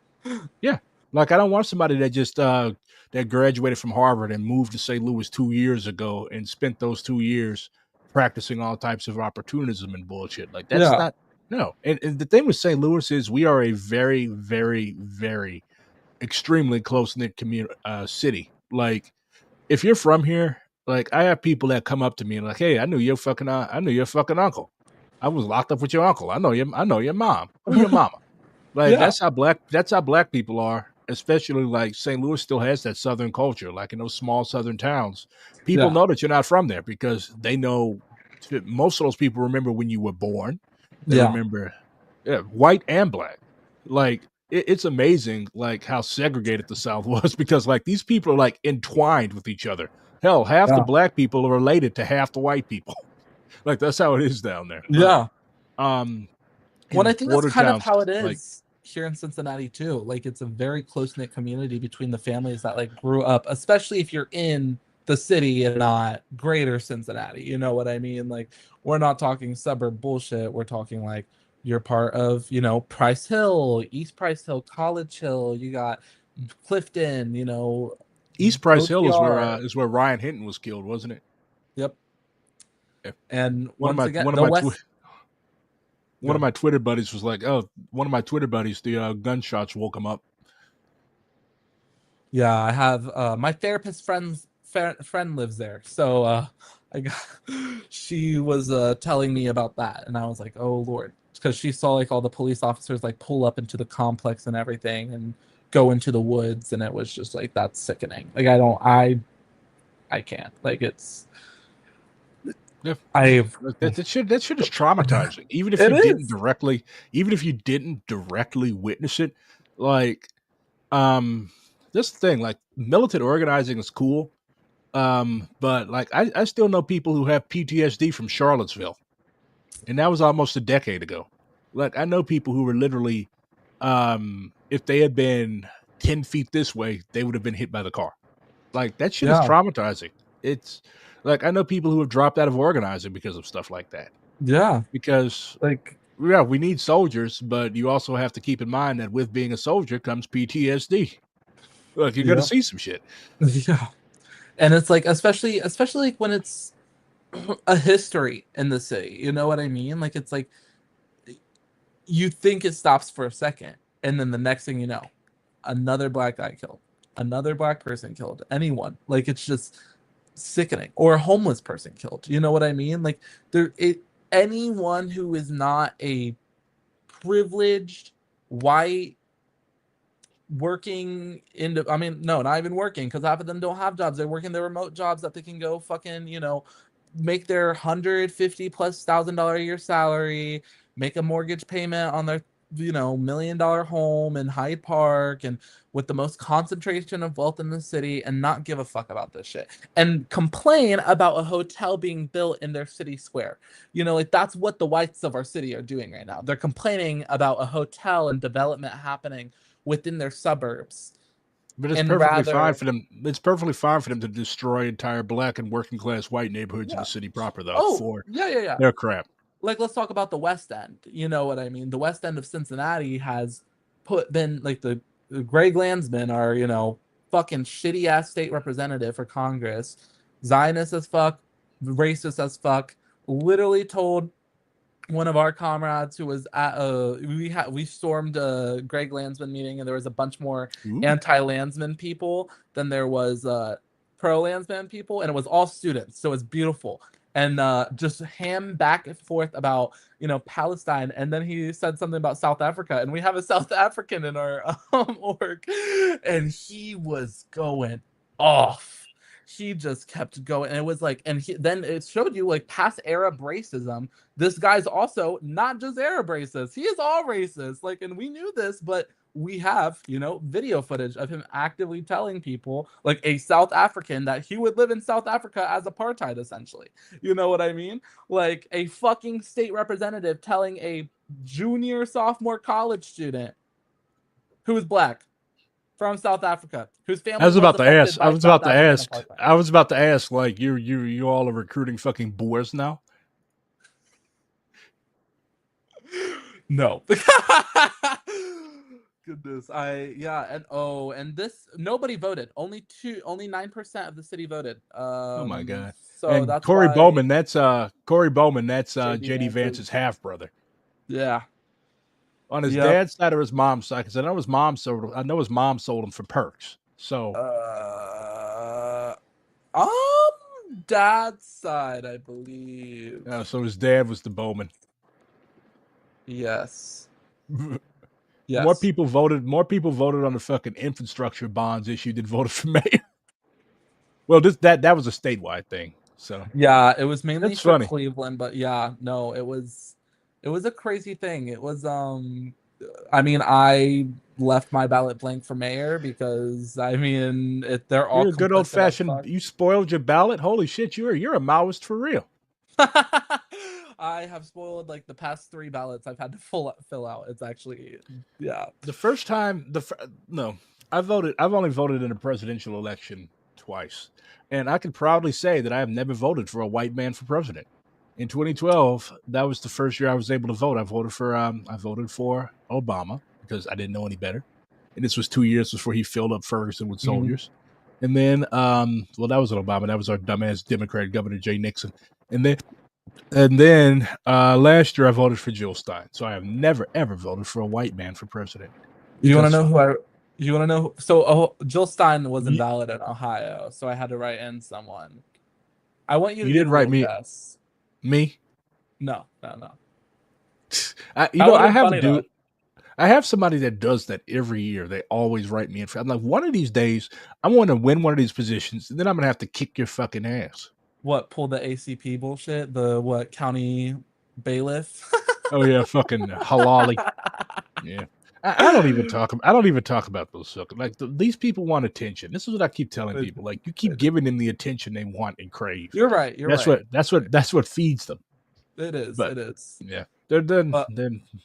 Yeah, like, I don't want somebody that just that graduated from Harvard and moved to St. Louis 2 years ago and spent those 2 years practicing all types of opportunism and bullshit. Like, that's not. No, and the thing with St. Louis is we are a very, very, very extremely close-knit city. Like, if you're from here, like, I have people that come up to me and like, hey, I knew your fucking uncle. I was locked up with your uncle. I know your mom. Who's your mama? Like, that's how black people are. Especially, like, St. Louis still has that Southern culture. Like, in those small Southern towns, people know that you're not from there because they know. Most of those people remember when you were born. They remember, white and black. Like, it's amazing, like, how segregated the South was because, like, these people are, like, entwined with each other. Hell, half the black people are related to half the white people. Like, that's how it is down there. Yeah. Well, I think that's kind of how it is, like, here in Cincinnati too. Like, it's a very close-knit community between the families that, like, grew up, especially if you're in the city and not greater Cincinnati. You know what I mean? Like, we're not talking suburb bullshit. We're talking like you're part of, you know, Price Hill, East Price Hill, College Hill. You got Clifton, you know. East Price Hill is where Ryan Hinton was killed, wasn't it? Yep. Yeah. And one of my Twitter buddies was like, the gunshots woke him up. Yeah, I have my therapist friend lives there, so she was telling me about that, and I was like, oh Lord, because she saw like all the police officers like pull up into the complex and everything and go into the woods, and it was just like, that's sickening. Like, I can't. Like, Yeah. I've That shit is traumatizing. Even if It you is. didn't directly witness it, like this thing, like militant organizing is cool. But like I still know people who have PTSD from Charlottesville. And that was almost a decade ago. Like I know people who were literally if they had been 10 feet this way, they would have been hit by the car. Like that shit is Yeah. traumatizing. It's like I know people who have dropped out of organizing because of stuff like that. Yeah. Because Like, yeah, we need soldiers, but you also have to keep in mind that with being a soldier comes PTSD. Look, you're gonna yeah. see some shit. Yeah. And it's like, especially like when it's a history in the city, you know what I mean? Like, it's like you think it stops for a second, and then the next thing you know, another black guy killed, another black person killed, anyone. Like, it's just sickening. Or a homeless person killed. You know what I mean? Like, anyone who is not a privileged white working into, I mean, no, not even working, because half of them don't have jobs. They're working their remote jobs that they can go fucking, make their $150,000+ a year salary, make a mortgage payment on their $1 million home in Hyde Park, and with the most concentration of wealth in the city, and not give a fuck about this shit, and complain about a hotel being built in their city square. Like, that's what the whites of our city are doing right now. They're complaining about a hotel and development happening within their suburbs. But it's And perfectly fine rather, for them. It's perfectly fine for them to destroy entire black and working class white neighborhoods in the city proper, though, for yeah. their crap. Like, let's talk about the West End. You know what I mean? The West End of Cincinnati has been like the Greg Landsman, our fucking shitty ass state representative for Congress, Zionist as fuck, racist as fuck, literally told one of our comrades who was at we stormed a Greg Landsman meeting, and there was a bunch more anti-Landsman people than there was pro-Landsman people, and it was all students, so it's beautiful. And just ham back and forth about Palestine, and then he said something about South Africa, and we have a South African in our org, and he was going off. He just kept going, and it was like, and then it showed you, like, past Arab racism. This guy's also not just Arab racist; he is all racist. Like, and we knew this, but we have video footage of him actively telling people, like a South African, that he would live in South Africa as apartheid, essentially. You know what I mean? Like a fucking state representative telling a junior sophomore college student who is black from South Africa, whose family I was about to ask. apartheid. I was about to ask. Like you all are recruiting fucking Boers now. No. Goodness, and this, nobody voted. Only 9% of the city voted. Oh my god! So and that's Corey why Bowman. That's JD Vance's Vance's half brother. Yeah. On his dad's side or his mom's side, because I know his mom sold him for perks. So dad's side, I believe. so his dad was the Bowman. Yes. Yes. More people voted on the fucking infrastructure bonds issue than voted for mayor. Well, that was a statewide thing. So yeah, it was mainly for funny. Cleveland, but yeah, no, it was a crazy thing. It was I mean, I left my ballot blank for mayor because they're all a good old fashioned. You spoiled your ballot. Holy shit, you're a Maoist for real. I have spoiled like the past 3 ballots I've had to fill out. It's actually The first time I've only voted in a presidential election twice, and I can proudly say that I have never voted for a white man for president. In 2012, that was the first year I was able to vote. I voted for Obama because I didn't know any better, and this was 2 years before he filled up Ferguson with soldiers. Mm-hmm. And then, that wasn't Obama. That was our dumbass Democrat Governor Jay Nixon. And then last year I voted for Jill Stein. So I have never ever voted for a white man for president. You want to know? So Jill Stein was invalid in Ohio, so I had to write in someone. I want you to didn't write me. Guess. Me? No. I have somebody that does that every year. They always write me in. I'm like, one of these days, I'm going to win one of these positions, and then I'm going to have to kick your fucking ass. what, pull the ACP bullshit? The what, county bailiff? Oh yeah, fucking halali. Yeah. I don't even talk. I don't even talk about those suckers. Like these people want attention. This is what I keep telling They people. Like you keep giving them the attention they want and crave. You're right. You're That's right. that's what feeds them. It is. But It is. yeah, they're But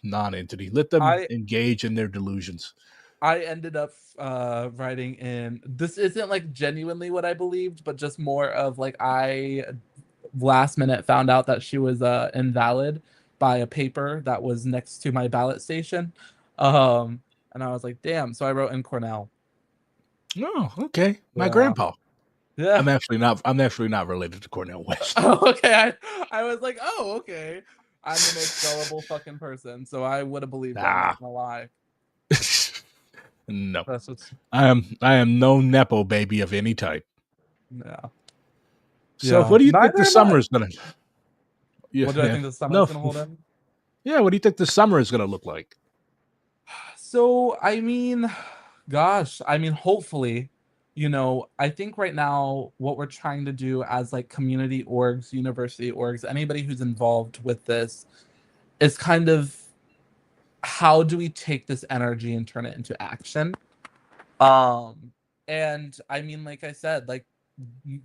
non-entity. Let them I engage in their delusions. ended up writing in. This isn't like genuinely what I believed, but just more of like I last minute found out that she was invalid by a paper that was next to my ballot station. And I was like, damn. So I wrote in Cornell. Oh, okay. My Yeah. grandpa. Yeah. I'm actually not related to Cornell West. Oh, okay. I was like, oh, okay. I'm the most gullible fucking person, so I would have believed it. I'm not gonna lie. No. That's what's... I am no nepo baby of any type. Yeah. So Yeah. what do you think Neither the am summer I. is gonna? Yeah, What do I think the summer is gonna hold in? Yeah, what do you think the summer is gonna look like? So I mean, gosh, I mean, hopefully, you know, I think right now what we're trying to do as like community orgs, university orgs, anybody who's involved with this is kind of how do we take this energy and turn it into action? And I mean, like I said, like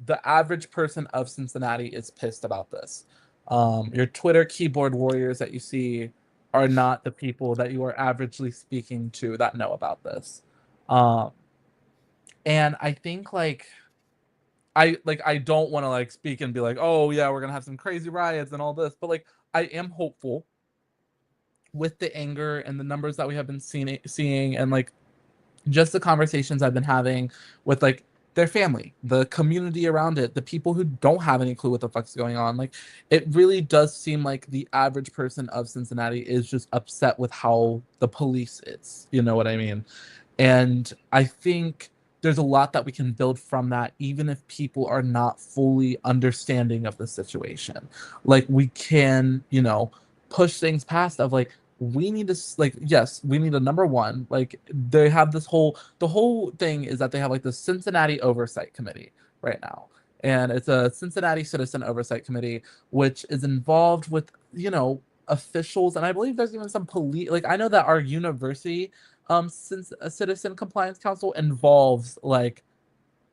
the average person of Cincinnati is pissed about this. Your Twitter keyboard warriors that you see are not the people that you are averagely speaking to that know about this. And I think like I don't want to like speak and be like, oh yeah, we're gonna have some crazy riots and all this, but like I am hopeful with the anger and the numbers that we have been seeing and like just the conversations I've been having with like their family, the community around it, the people who don't have any clue what the fuck's going on. Like it really does seem like the average person of Cincinnati is just upset with how the police is. You know what I mean? And I think there's a lot that we can build from that, even if people are not fully understanding of the situation. Like we can, you know, push things past of like, we need to like, yes, we need a number one. Like they have this the whole thing is that they have like the Cincinnati Oversight Committee right now. And it's a Cincinnati Citizen Oversight Committee, which is involved with, you know, officials. And I believe there's even some police, like I know that our university since a Citizen Compliance Council involves like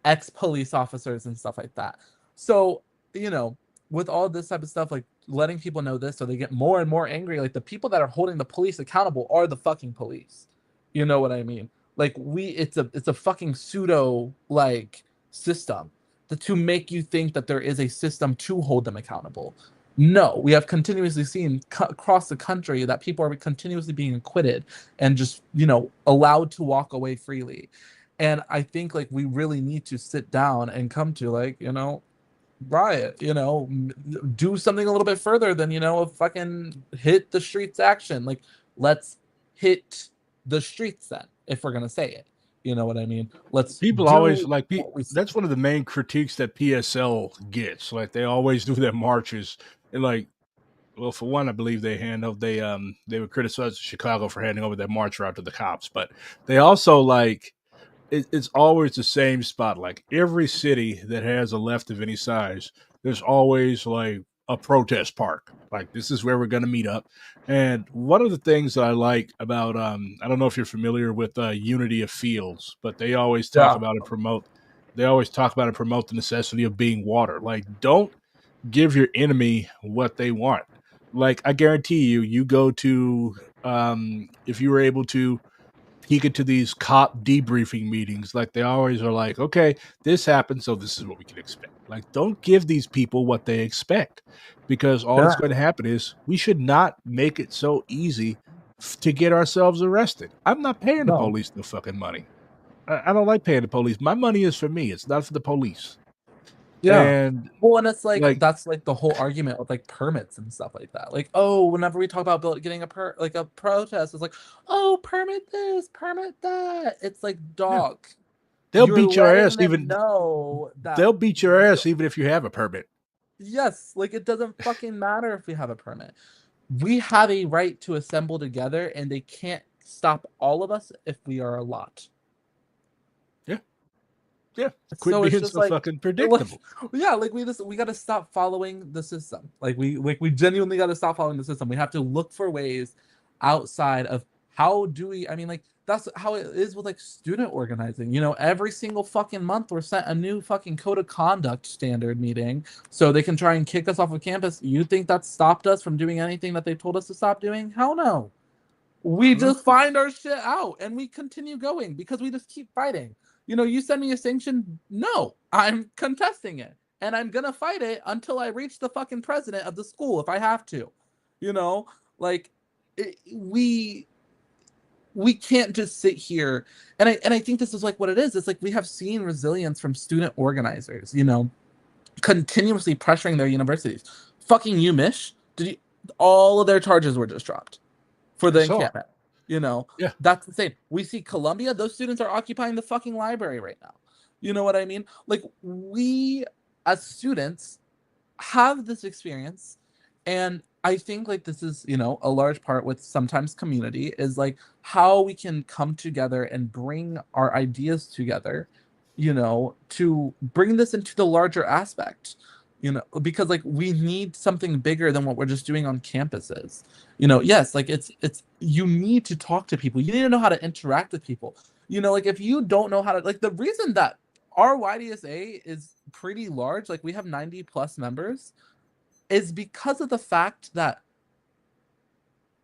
ex-police officers and stuff like that. So, you know, with all this type of stuff, like letting people know this so they get more and more angry. Like the people that are holding the police accountable are the fucking police. You know what I mean? Like it's a fucking pseudo like system to make you think that there is a system to hold them accountable. No, we have continuously seen across the country that people are continuously being acquitted and just, you know, allowed to walk away freely. And I think like we really need to sit down and come to like, you know, riot, you know, do something a little bit further than, you know, a fucking hit the streets action. Like let's hit the streets then, if we're gonna say it. You know what I mean? Let's people always like that's one of the main critiques that PSL gets. Like they always do their marches and like, well, for one, I believe they would criticize Chicago for handing over their march route to the cops, but they also like it's always the same spot. Like every city that has a left of any size, there's always like a protest park. Like this is where we're going to meet up. And one of the things that I like about I don't know if you're familiar with Unity of Fields, but they always talk about and promote. They always talk about and promote the necessity of being water. Like don't give your enemy what they want. Like I guarantee you, you go to if you were able to peek into these cop debriefing meetings, like they always are like, okay, this happened, so this is what we can expect. Like, don't give these people what they expect, because all that's going to happen is we should not make it so easy to get ourselves arrested. I'm not paying the police no fucking money. I don't like paying the police. My money is for me. It's not for the police. Yeah. And well, and it's like that's like the whole argument with like permits and stuff like that. Like, oh, whenever we talk about getting a protest, it's like, oh, permit this, permit that. It's like, dog. Yeah. They'll beat your ass even. Know that they'll beat your ass even if you have a permit. Yes, like it doesn't fucking matter if we have a permit. We have a right to assemble together, and they can't stop all of us if we are a lot. Yeah. Yeah, quit So it's being just so like, fucking predictable. yeah, like we got to stop following the system. Like we genuinely got to stop following the system. We have to look for ways outside of how do we. I mean, like that's how it is with like student organizing. You know, every single fucking month we're sent a new fucking code of conduct standard meeting so they can try and kick us off of campus. You think that stopped us from doing anything that they told us to stop doing? Hell no. We just find our shit out and we continue going because we just keep fighting. You know, you send me a sanction, no, I'm contesting it. And I'm gonna fight it until I reach the fucking president of the school if I have to. You know, like we can't just sit here and I think this is like what it is. It's like we have seen resilience from student organizers, you know, continuously pressuring their universities. Fucking UMich, all of their charges were just dropped for the encampment. You know, yeah, that's insane. We see Columbia, those students are occupying the fucking library right now. You know what I mean? Like, we as students have this experience, and I think like this is, you know, a large part with sometimes community is like how we can come together and bring our ideas together, you know, to bring this into the larger aspect. You know, because like we need something bigger than what we're just doing on campuses. You know, yes, like it's you need to talk to people. You need to know how to interact with people. You know, like if you don't know how to, like the reason that our YDSA is pretty large, like we have 90 plus members, is because of the fact that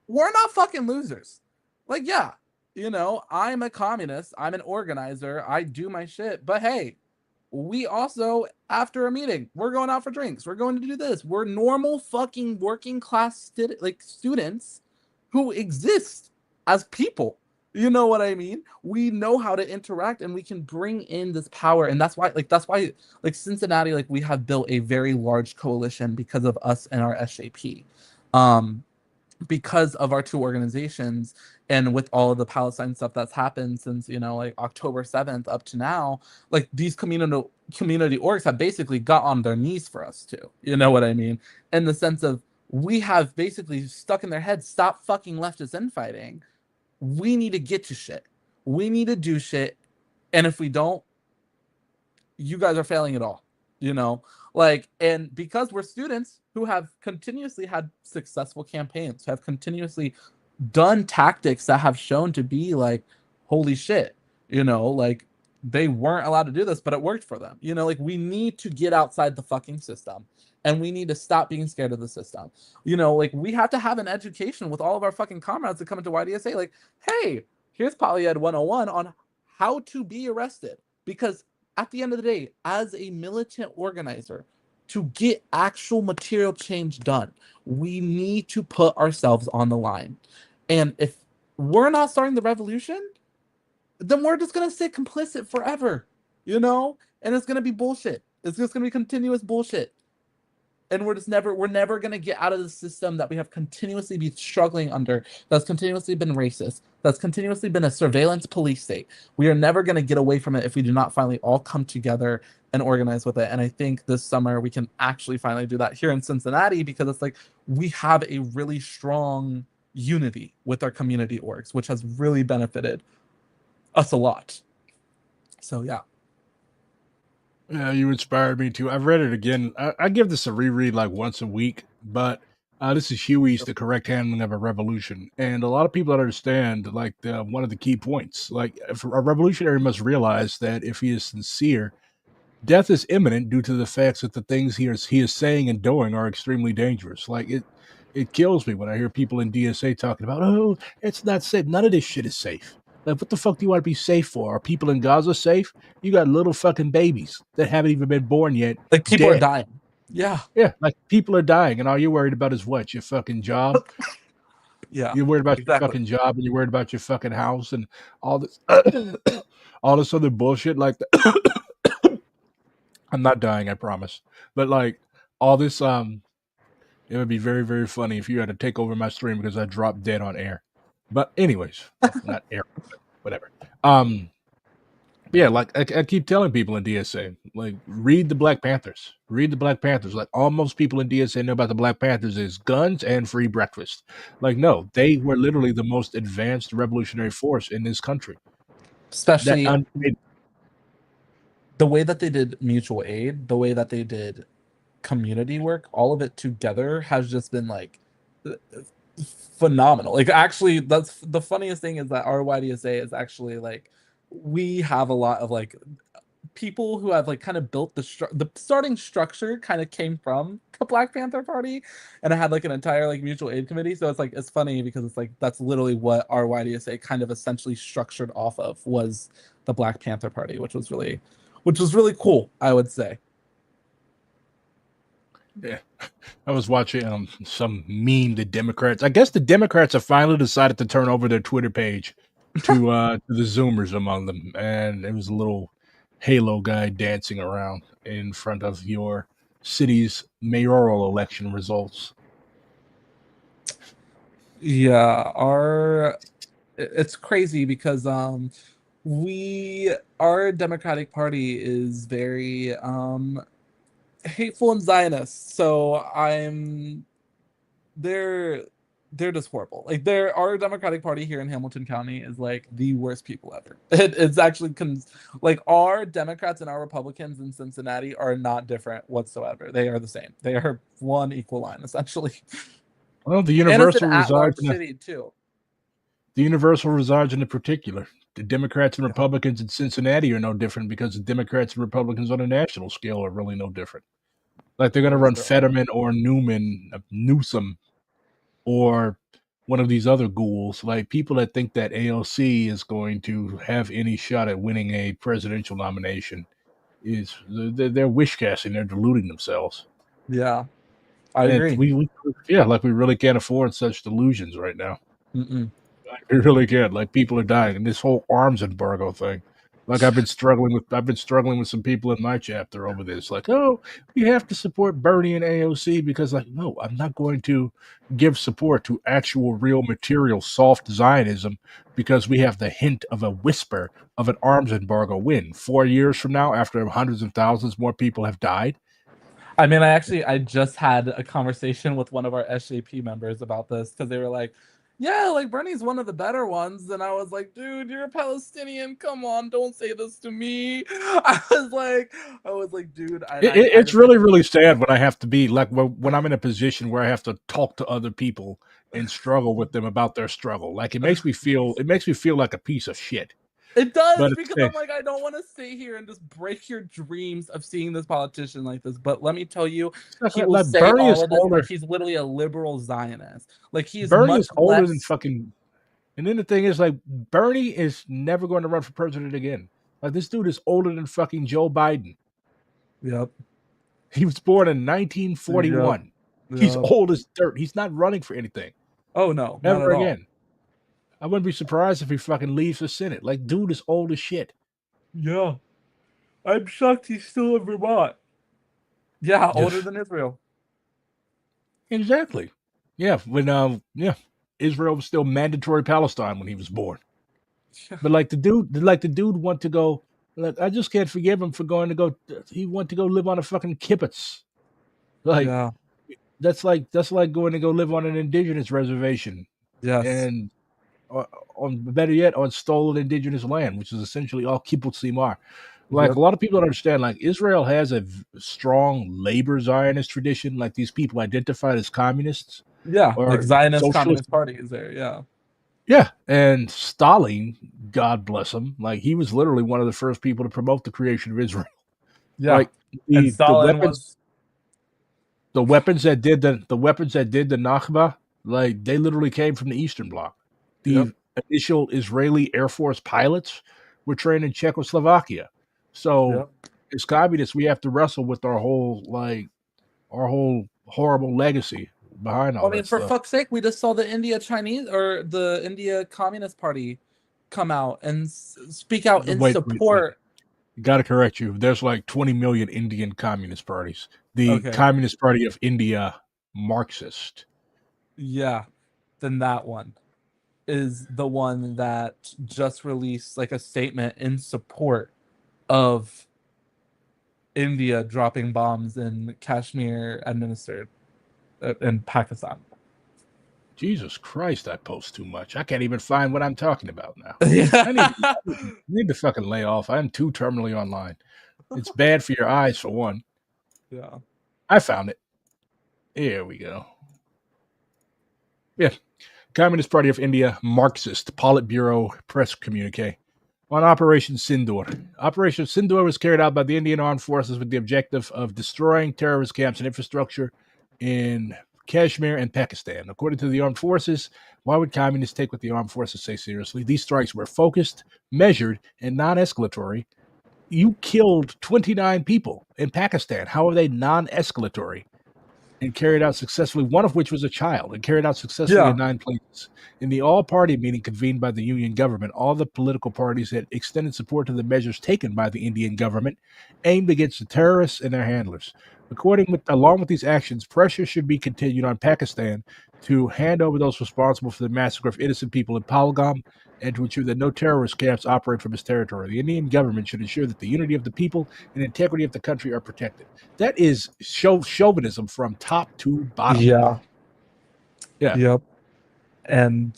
we're not fucking losers. Like, yeah, you know, I'm a communist, I'm an organizer, I do my shit, but hey, we also, after a meeting, we're going out for drinks, we're going to do this. We're normal fucking working class students who exist as people. You know what I mean? We know how to interact and we can bring in this power. And that's why like Cincinnati, like we have built a very large coalition because of us and our SJP. Because of our two organizations and with all of the Palestine stuff that's happened since, you know, like October 7th up to now, like these community orgs have basically got on their knees for us too. You know what I mean? In the sense of we have basically stuck in their heads, stop fucking leftist infighting. We need to get to shit. We need to do shit. And if we don't, you guys are failing at all. You know, like, and because we're students who have continuously had successful campaigns, have continuously done tactics that have shown to be like, holy shit, you know, like they weren't allowed to do this, but it worked for them. You know, like we need to get outside the fucking system and we need to stop being scared of the system. You know, like we have to have an education with all of our fucking comrades that come into YDSA. Like, hey, here's Polyed 101 on how to be arrested. Because at the end of the day, as a militant organizer, to get actual material change done, we need to put ourselves on the line. And if we're not starting the revolution, then we're just going to sit complicit forever, you know? And it's going to be bullshit. It's just going to be continuous bullshit. And we're never going to get out of the system that we have continuously been struggling under, that's continuously been racist, that's continuously been a surveillance police state. We are never going to get away from it if we do not finally all come together and organize with it. And I think this summer we can actually finally do that here in Cincinnati, because it's like we have a really strong unity with our community orgs, which has really benefited us a lot. So yeah. Yeah, you inspired me to. I've read it again. I give this a reread like once a week, but this is Huey's The Correct Handling of a Revolution. And a lot of people don't understand like one of the key points. Like if a revolutionary must realize that if he is sincere, death is imminent due to the facts that the things he is saying and doing are extremely dangerous. Like it kills me when I hear people in DSA talking about, oh, it's not safe. None of this shit is safe. Like, what the fuck do you want to be safe for? Are people in Gaza safe? You got little fucking babies that haven't even been born yet. Like people dead. are dying. Yeah. Yeah, like people are dying, and all you're worried about is what? Your fucking job? Yeah. You're worried about your fucking job, and you're worried about your fucking house and all this all this other bullshit like that. I'm not dying, I promise. But like all this it would be very, very funny if you had to take over my stream because I dropped dead on air. But anyways, well, not air, but whatever. Yeah, like I keep telling people in DSA, like read the Black Panthers. Read the Black Panthers. Like all most people in DSA know about the Black Panthers is guns and free breakfast. Like no, they were literally the most advanced revolutionary force in this country. Especially the way that they did mutual aid, the way that they did community work, all of it together has just been like phenomenal. Like, actually, that's the funniest thing, is that our YDSA is actually like, we have a lot of like people who have like kind of built the starting structure kind of came from the Black Panther Party, and I had like an entire like mutual aid committee. So it's like, it's funny because it's like that's literally what our YDSA kind of essentially structured off of, was the Black Panther Party, which was really cool, I would say. Yeah, I was watching some meme. The Democrats, I guess the Democrats have finally decided to turn over their Twitter page to the Zoomers among them, and it was a little Halo guy dancing around in front of your city's mayoral election results. Yeah, it's crazy because our Democratic Party is very hateful and Zionist. So they're just horrible. Like, our Democratic Party here in Hamilton County is like the worst people ever. It's actually like, our Democrats and our Republicans in Cincinnati are not different whatsoever. They are the same. They are one equal line, essentially. Well, the universal resides in city too. The universal resides in the particular. The Democrats and Republicans in Cincinnati are no different, because the Democrats and Republicans on a national scale are really no different. Like, they're going to run Fetterman or Newsom, or one of these other ghouls. Like, people that think that AOC is going to have any shot at winning a presidential nomination, they're wish casting. They're deluding themselves. Yeah, I agree. We really can't afford such delusions right now. Mm-mm. We really can't. Like, people are dying, and this whole arms embargo thing. Like, I've been struggling with some people in my chapter over this. Like, oh, you have to support Bernie and AOC, because, like, no, I'm not going to give support to actual, real, material, soft Zionism because we have the hint of a whisper of an arms embargo win 4 years from now, after hundreds of thousands more people have died. I mean, I just had a conversation with one of our SJP members about this, because they were like, yeah, like, Bernie's one of the better ones. And I was like, dude, you're a Palestinian. Come on, don't say this to me. I was like, dude, it's really, really sad when I have to be like, when I'm in a position where I have to talk to other people and struggle with them about their struggle. Like, it makes me feel like a piece of shit. It does, because I'm like, I don't want to sit here and just break your dreams of seeing this politician like this. But let me tell you, he will say Bernie all of this like he's literally a liberal Zionist. Like, Bernie is older than fucking. And then the thing is, like, Bernie is never going to run for president again. Like, this dude is older than fucking Joe Biden. Yep. He was born in 1941. Yep. He's old as dirt. He's not running for anything. Oh no, never again. All. I wouldn't be surprised if he fucking leaves the Senate. Like, dude is old as shit. Yeah. I'm shocked he's still in Vermont. Yeah, older than Israel. Exactly. Yeah, when Israel was still mandatory Palestine when he was born. But like the dude want to go, like, I just can't forgive him for he went to go live on a fucking kibbutz. Like, yeah. That's like going to go live on an indigenous reservation. Yes. And better yet, on stolen indigenous land, which is essentially all kibbutzim are. Like, a lot of people don't understand, like, Israel has a strong labor Zionist tradition. Like, these people identified as communists. Yeah, like Zionist Communist Party is there, yeah. Yeah, and Stalin, God bless him, like, he was literally one of the first people to promote the creation of Israel. Yeah, like, the weapons that did the Nakba, like, they literally came from the Eastern Bloc. The initial Israeli Air Force pilots were trained in Czechoslovakia. So, as communists, we have to wrestle with our whole horrible legacy behind all that stuff. For fuck's sake, we just saw the India Communist Party come out and speak out in support. Got to correct you. There's like 20 million Indian communist parties. The Communist Party of India, Marxist. Yeah, then that one is the one that just released like a statement in support of India dropping bombs in Kashmir administered in Pakistan. Jesus Christ, I post too much. I can't even find what I'm talking about now. I need to fucking lay off. I'm too terminally online. It's bad for your eyes, for one. Yeah. I found it. Here we go. Yeah. Communist Party of India Marxist Politburo press communique on Operation Sindoor. Operation Sindoor was carried out by the Indian Armed Forces with the objective of destroying terrorist camps and infrastructure in Kashmir and Pakistan. According to the armed forces, why would communists take what the armed forces say seriously? These strikes were focused, measured, and non-escalatory. You killed 29 people in Pakistan. How are they non-escalatory? And carried out successfully, one of which was a child, and carried out successfully in 9 places. In the all-party meeting convened by the Union government, all the political parties had extended support to the measures taken by the Indian government aimed against the terrorists and their handlers. Along with these actions, pressure should be continued on Pakistan to hand over those responsible for the massacre of innocent people in Pahalgam and to ensure that no terrorist camps operate from its territory. The Indian government should ensure that the unity of the people and integrity of the country are protected. That is chauvinism from top to bottom. Yeah. Yeah. Yep. And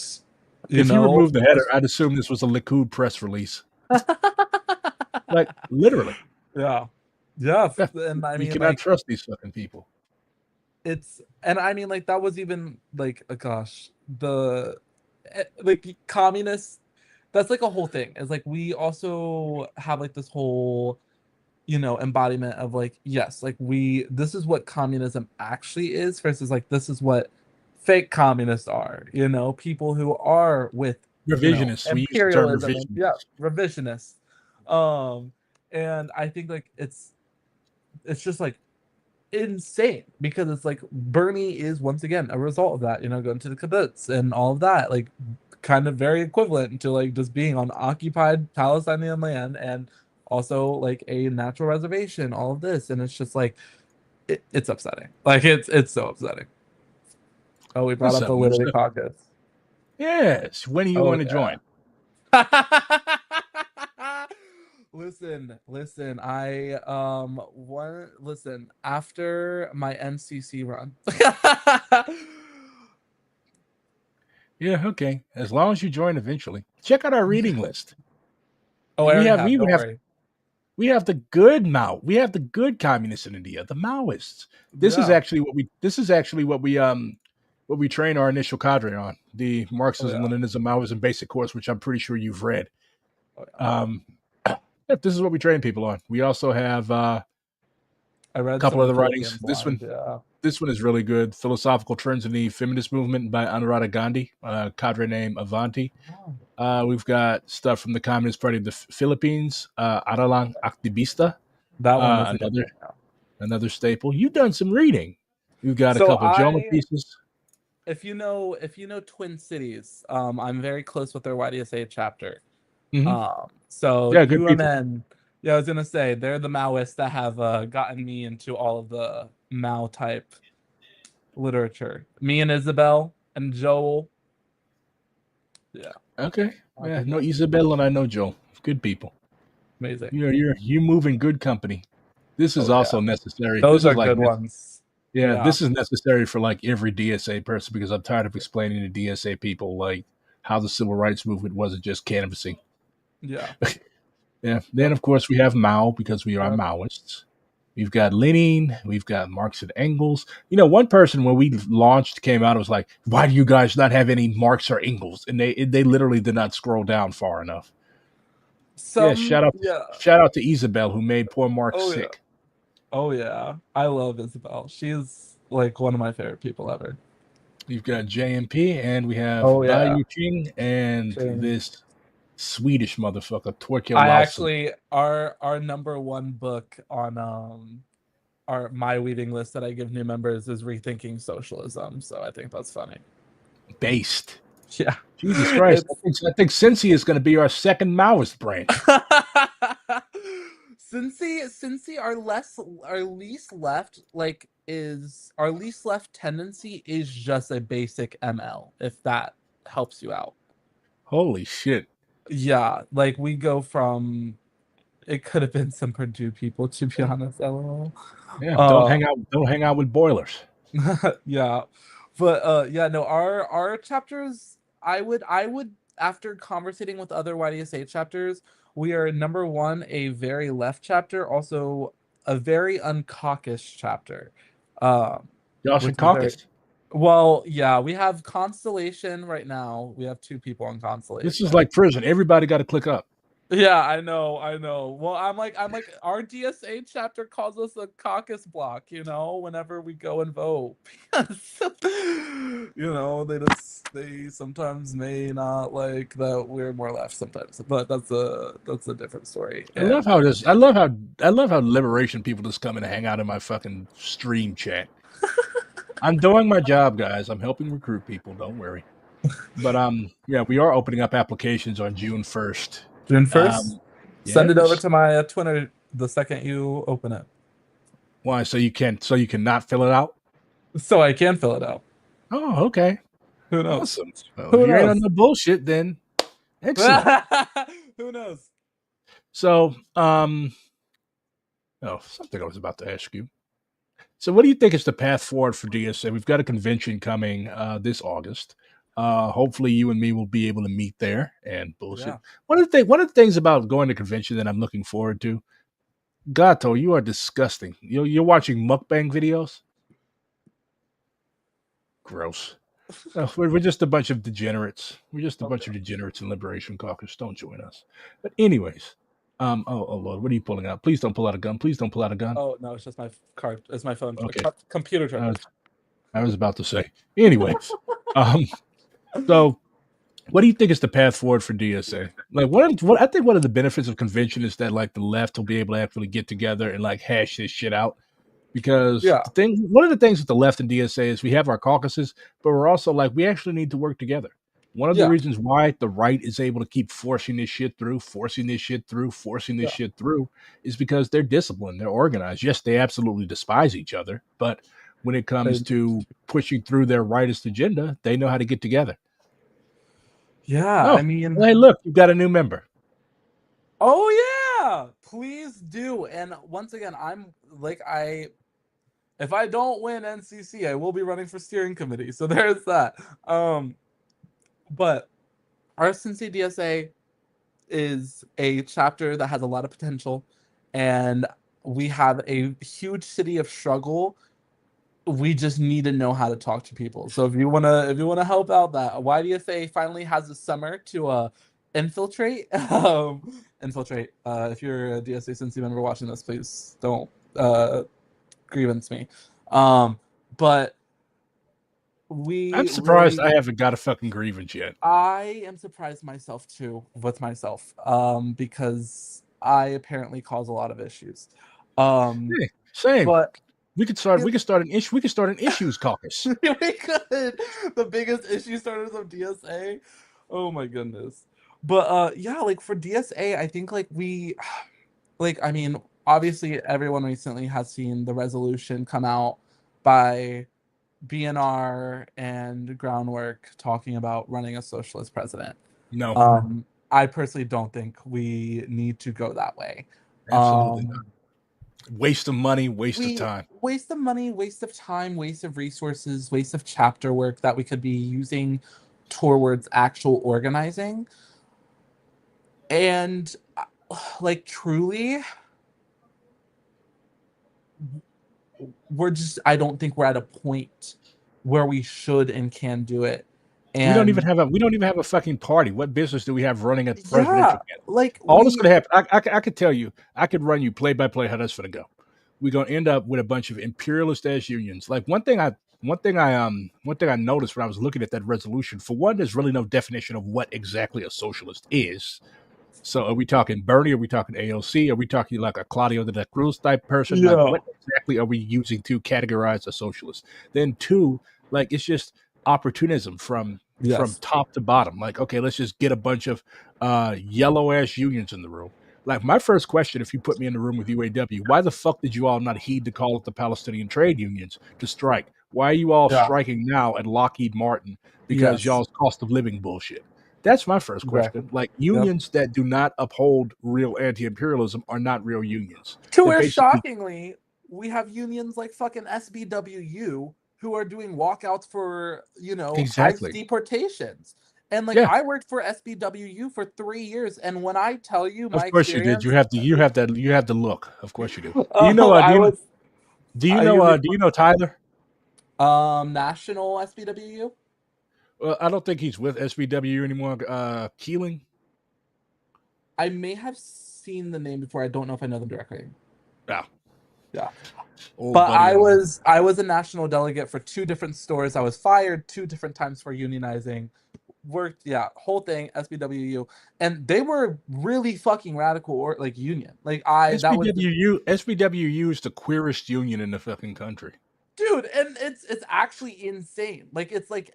if you remove the header, I'd assume this was a Likud press release. Like, literally. Yeah. Yeah. And I mean, you cannot trust these fucking people. And I mean, like, that was even like, gosh, like communists, that's like a whole thing. It's like, we also have like this whole, embodiment of like, yes, like this is what communism actually is versus like, this is what fake communists are, people who are with revisionists. Imperialism. Yeah, revisionists. And I think like it's just like insane because it's like Bernie is once again a result of that, going to the kibbutz and all of that, like kind of very equivalent to like just being on occupied Palestinian land and also like a natural reservation, all of this. And it's just like it's upsetting. Like it's so upsetting. Oh, we brought up the Liberty Caucus. Yes. When do you want to join? Listen. Listen, after my NCC run. Yeah, okay. As long as you join eventually. Check out our reading list. Oh, we have the good Mao. We have the good communists in India, the Maoists. This is actually what we train our initial cadre on, the Marxism, Leninism, Maoism basic course, which I'm pretty sure you've read. This is what we train people on. We also have I read a couple of the writings. This one is really good. Philosophical Trends in the Feminist Movement by Anuradha Gandhi, cadre name Avanti. We've got stuff from the Communist Party of the Philippines, Aralang Aktivista. That one another staple. You've done some reading. We've got a couple of Jonah pieces. If you know Twin Cities, I'm very close with their YDSA chapter. Mm-hmm. So UMN, I was gonna say they're the Maoists that have gotten me into all of the Mao type literature. Me and Isabel and Joel. Yeah. Okay. Yeah. No Isabel and I know Joel. Good people. Amazing. You move in good company. This is also necessary. Those are good ones. Yeah, this is necessary for like every DSA person because I'm tired of explaining to DSA people like how the civil rights movement wasn't just canvassing. Yeah. Yeah. Then of course we have Mao because we are Maoists. We've got Lenin. We've got Marx and Engels. One person when we launched came out and was like, "Why do you guys not have any Marx or Engels?" And they literally did not scroll down far enough. Shout out to Isabel who made poor Marx sick. Oh yeah, I love Isabel. She's like one of my favorite people ever. We've got JMP and we have Bai Ching and this Swedish motherfucker, Torkel Larsen. Actually, our number one book on my weaving list that I give new members is Rethinking Socialism. So I think that's funny. Based. Yeah. Jesus Christ. I think Cincy is going to be our second Maoist branch. Cincy, our least left tendency is just a basic ML, if that helps you out. Holy shit. Yeah, like we go from it could have been some Purdue people, to be honest. LOL. Yeah, don't hang out with boilers. Yeah. But our chapters, I would after conversating with other YDSA chapters, We are number one, a very left chapter, also a very uncaucus chapter. Y'all should caucus. Well, yeah, we have Constellation right now. We have 2 people on Constellation. This is like prison. Everybody got to click up. Yeah, I know. Well, I'm like, our DSA chapter calls us a caucus block, whenever we go and vote. They sometimes may not like that we're more left sometimes, but that's a different story. I love how liberation people just come and hang out in my fucking stream chat. I'm doing my job, guys. I'm helping recruit people. Don't worry. But yeah, we are opening up applications on June 1st. June 1st? Send it over to my Twitter the second you open it. Why? So you cannot fill it out? So I can fill it out. Oh, okay. Who knows? Awesome. Well, if you ain't on the bullshit, then excellent. Who knows? So, something I was about to ask you. So what do you think is the path forward for DSA? We've got a convention coming this August. Hopefully you and me will be able to meet there and bullshit. Yeah. One of the things about going to convention that I'm looking forward to, Gato, you are disgusting. You're watching mukbang videos? Gross. We're just a bunch of degenerates. We're just a bunch of degenerates in Liberation Caucus. Don't join us. But anyways, oh Lord, what are you pulling out? Please don't pull out a gun. Please don't pull out a gun. Oh no, it's just my card. It's my phone. Okay. Computer charger. I was about to say. Anyways, so what do you think is the path forward for DSA? Like, what I think one of the benefits of convention is that like the left will be able to actually get together and like hash this shit out. Because one of the things with the left and DSA is we have our caucuses, but we're also like, we actually need to work together. One of the reasons why the right is able to keep forcing this shit through is because they're disciplined, they're organized. Yes, they absolutely despise each other, but when it comes to pushing through their rightist agenda, they know how to get together. Yeah, I mean... Hey, look, you've got a new member. Oh, yeah! Please do. And once again, if I don't win NCC, I will be running for steering committee. So there's that. But our Cincy DSA is a chapter that has a lot of potential, and we have a huge city of struggle. We just need to know how to talk to people. So if you wanna help out, that YDSA finally has a summer to infiltrate. Infiltrate. If you're a DSA Cincy member watching this, please don't grievance me. But I'm surprised I haven't got a fucking grievance yet. I am surprised myself too with myself, because I apparently cause a lot of issues. Hey, same. But we could start an issues caucus. We could. The biggest issue starters of DSA. Oh my goodness. But yeah, like for DSA, I think I mean, obviously everyone recently has seen the resolution come out by BNR and Groundwork talking about running a socialist president. No. I personally don't think we need to go that way. Absolutely not. Waste of money, waste of time. Waste of money, waste of time, waste of resources, waste of chapter work that we could be using towards actual organizing. And like truly, I don't think we're at a point where we should and can do it. And we don't even have a fucking party. What business do we have running a presidential candidate? Like all that's gonna happen, I could tell you, I could run you play by play how that's gonna go. We're gonna end up with a bunch of imperialist ass unions. Like one thing I noticed when I was looking at that resolution, for one, there's really no definition of what exactly a socialist is. So are we talking Bernie? Are we talking AOC? Are we talking like a Claudio de la Cruz type person? Yeah. Like what exactly are we using to categorize a socialist? Then two, like it's just opportunism from top to bottom. Like, okay, let's just get a bunch of yellow ass unions in the room. Like my first question, if you put me in the room with UAW, why the fuck did you all not heed the call of the Palestinian trade unions to strike? Why are you all striking now at Lockheed Martin because y'all's cost of living bullshit? That's my first question. Exactly. Like unions that do not uphold real anti-imperialism are not real unions. To where shockingly, we have unions like fucking SBWU who are doing walkouts for, ICE deportations. And like I worked for SBWU for 3 years, and when I tell you my of course you did. experience, You have the look. Of course you do. Do you oh, know? Do you know Tyler? National SBWU. Well, I don't think he's with SBWU anymore. Keeling. I may have seen the name before. I don't know if I know them directly. Yeah. But I was a national delegate for 2 different stores. I was fired 2 different times for unionizing. Worked, whole thing, SBWU, and they were really fucking radical or like union. Like SBWU is the queerest union in the fucking country. Dude, and it's actually insane. Like it's like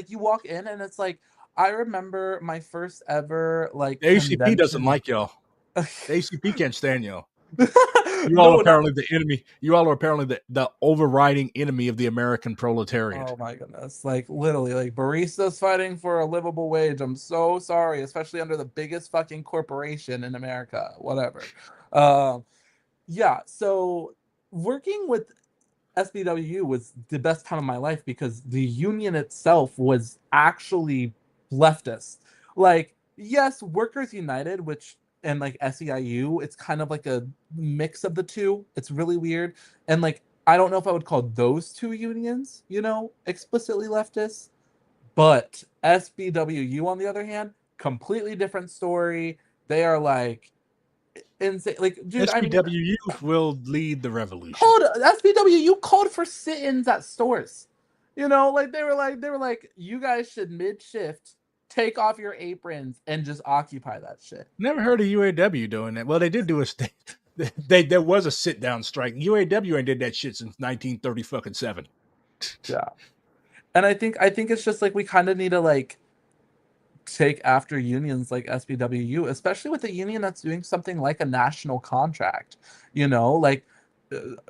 you walk in and it's like I remember my first ever like the ACP convention. Doesn't like y'all. The ACP can't stand y'all. You all are apparently the enemy. You all are apparently the overriding enemy of the American proletariat. Oh my goodness. Like literally, like baristas fighting for a livable wage. I'm so sorry, especially under the biggest fucking corporation in America. Whatever. So working with SBWU was the best time of my life because the union itself was actually leftist. Like, yes, Workers United, and like SEIU, it's kind of like a mix of the two. It's really weird. And like, I don't know if I would call those 2 unions, explicitly leftist. But SBWU, on the other hand, completely different story. They are like insane. Like, dude, SBWU will lead the revolution. SBWU called for sit-ins at stores. Like they were like, you guys should mid-shift take off your aprons and just occupy that shit. Never heard of UAW doing that. Well, they did do a there was a sit-down strike. UAW ain't did that shit since 1937. Yeah, and I think it's just like we kind of need to like take after unions like SBWU, especially with a union that's doing something like a national contract. Like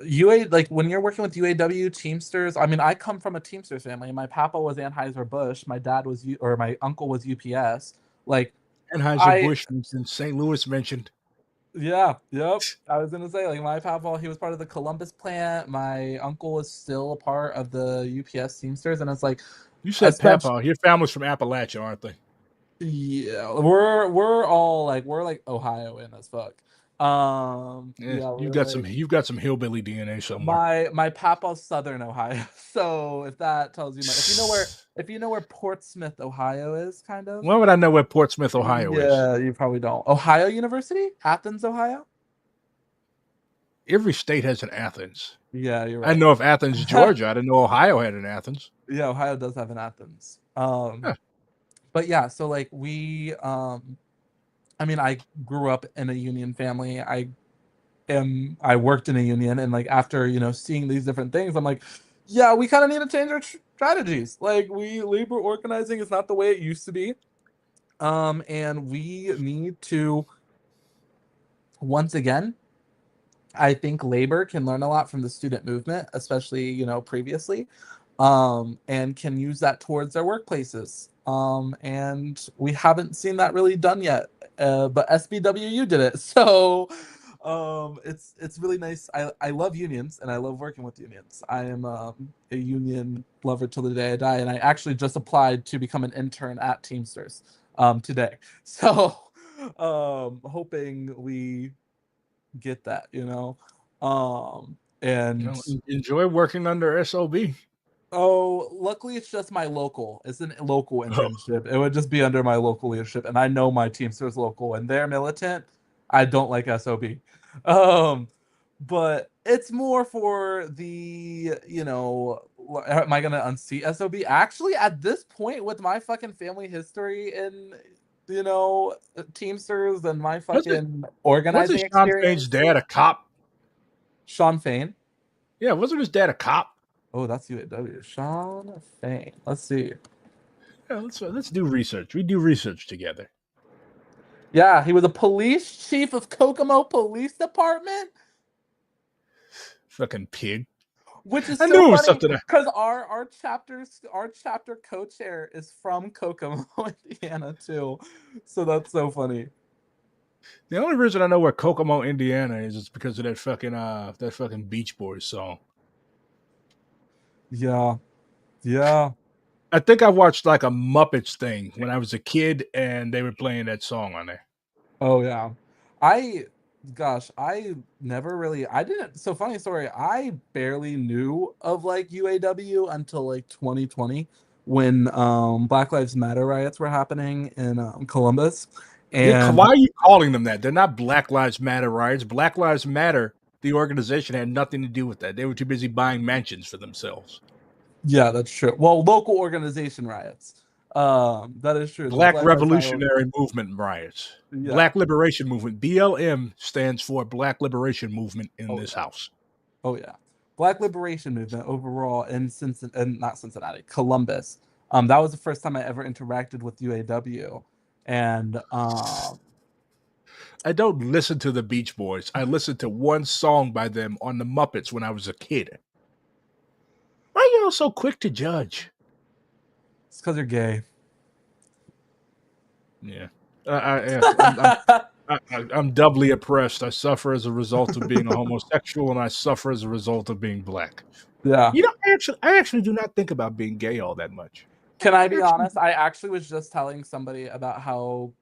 UA, like when you're working with UAW Teamsters. I mean, I come from a Teamsters family. My papa was Anheuser-Busch. My dad was my uncle was UPS. Like Anheuser-Busch was in St. Louis mentioned. Yeah, yep. I was gonna say, like, my papa, he was part of the Columbus plant. My uncle was still a part of the UPS Teamsters, and it's like, you said papa. Your family's from Appalachia, aren't they? Yeah, we're all like Ohioan as fuck. You've got some hillbilly DNA somewhere. My papa's Southern Ohio. So if that tells you much, if you know where Portsmouth, Ohio is, kind of. Why would I know where Portsmouth, Ohio is? Yeah, you probably don't. Ohio University, Athens, Ohio. Every state has an Athens. Yeah, you're right. I know of Athens, Georgia. I didn't know Ohio had an Athens. Yeah, Ohio does have an Athens. But yeah, so like we, I mean, I grew up in a union family. I worked in a union, and like after seeing these different things, I'm like, yeah, we kind of need to change our strategies. Like labor organizing is not the way it used to be, and we need to once again. I think labor can learn a lot from the student movement, especially previously, and can use that towards their workplaces. And we haven't seen that really done yet, but SBWU did it. So it's really nice. I love unions and I love working with unions. I am a union lover till the day I die, and I actually just applied to become an intern at Teamsters today. So hoping we get that, and enjoy working under SOB. Oh, luckily it's just my local. It's a local internship. It would just be under my local leadership, and I know my Teamsters local, and they're militant. I don't like SOB, but it's more for the am I gonna unseat SOB? Actually, at this point, with my fucking family history and Teamsters and my fucking organizing experience. Wasn't Sean Fain's dad a cop? Sean Fain? Yeah, wasn't his dad a cop? Oh, that's UAW. Sean Fain. Let's see. Yeah, let's do research. We do research together. Yeah, he was a police chief of Kokomo Police Department. Fucking pig. Which is so funny because our chapter co-chair is from Kokomo, Indiana too. So that's so funny. The only reason I know where Kokomo, Indiana is because of that fucking Beach Boys song. Yeah. I think I watched like a Muppets thing when I was a kid, and they were playing that song on there. Oh yeah, I never really. I didn't. So funny story. I barely knew of like UAW until like 2020 when Black Lives Matter riots were happening in Columbus, Yeah, and why are you calling them that? They're not Black Lives Matter riots. Black Lives Matter, the organization, had nothing to do with that. They were too busy buying mansions for themselves. yeah, that's true. Well, local organization riots. That is true. The Black Black Lives Matter. Revolutionary Movement riots. Yeah. Black Liberation Movement. BLM stands for Black Liberation Movement in this house. Oh yeah, Black Liberation Movement overall in not Cincinnati, Columbus. That was the first time I ever interacted with UAW, and I don't listen to the Beach Boys. I listened to one song by them on the Muppets when I was a kid. Why are you all so quick to judge? it's because you're gay. Yeah. I'm doubly oppressed. I suffer as a result of being a homosexual, and I suffer as a result of being black. Yeah. You know, I actually do not think about being gay all that much. Can I be honest? I actually was just telling somebody about how